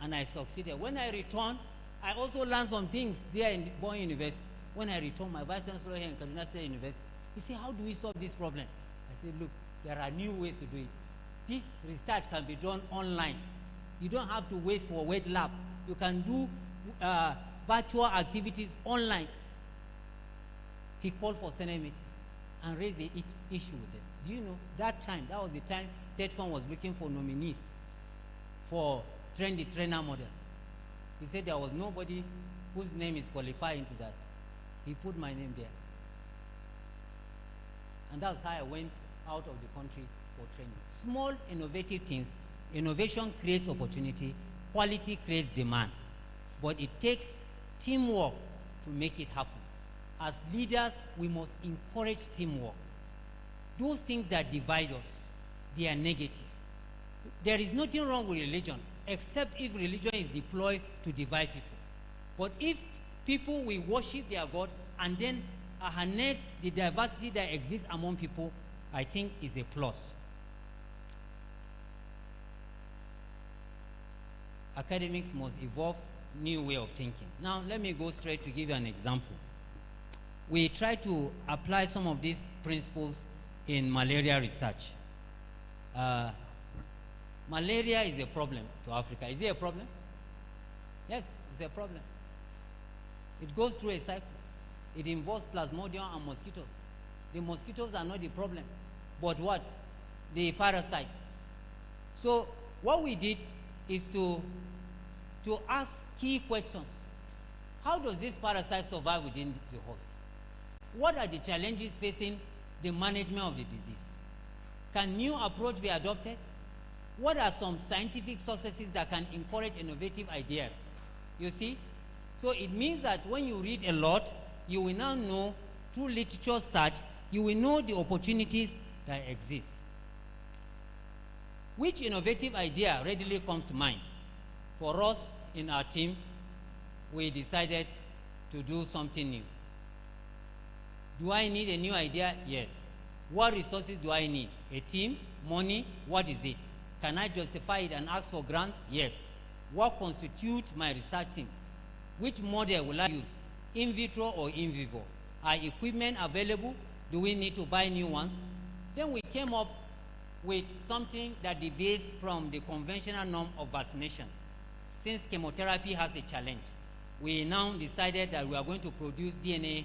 and I succeeded. When I returned, I also learned some things there in Bonn University. When I returned, my vice chancellor here in Kaduna State University, he said, how do we solve this problem? I said, look, there are new ways to do it. This research can be done online. You don't have to wait for a wait lab. You can do virtual activities online. He called for Senate meeting and raised the issue with them. Do you know, that was the time Ted Fund was looking for nominees for train the trainer model. He said there was nobody whose name is qualified into that. He put my name there. And that's how I went out of the country for training. Small, innovative things. Innovation creates opportunity. Quality creates demand. But it takes teamwork to make it happen. As leaders, we must encourage teamwork. Those things that divide us, they are negative. There is nothing wrong with religion, except if religion is deployed to divide people. But if people will worship their God and then harness the diversity that exists among people, I think is a plus. Academics must evolve new way of thinking. Now, let me go straight to give you an example. We try to apply some of these principles in malaria research. Malaria is a problem to Africa. Is it a problem? Yes, it's a problem. It goes through a cycle. It involves plasmodium and mosquitoes. The mosquitoes are not the problem, but what? The parasites. So what we did is to ask key questions. How does this parasite survive within the host? What are the challenges facing the management of the disease? Can new approach be adopted? What are some scientific successes that can encourage innovative ideas? You see? So it means that when you read a lot, you will now know, through literature search, you will know the opportunities that exist. Which innovative idea readily comes to mind? For us in our team, we decided to do something new. Do I need a new idea? Yes. What resources do I need? A team? Money? What is it? Can I justify it and ask for grants? Yes. What constitutes my research team? Which model will I use? In vitro or in vivo? Are equipment available? Do we need to buy new ones? Then we came up with something that deviates from the conventional norm of vaccination. Since chemotherapy has a challenge, we now decided that we are going to produce DNA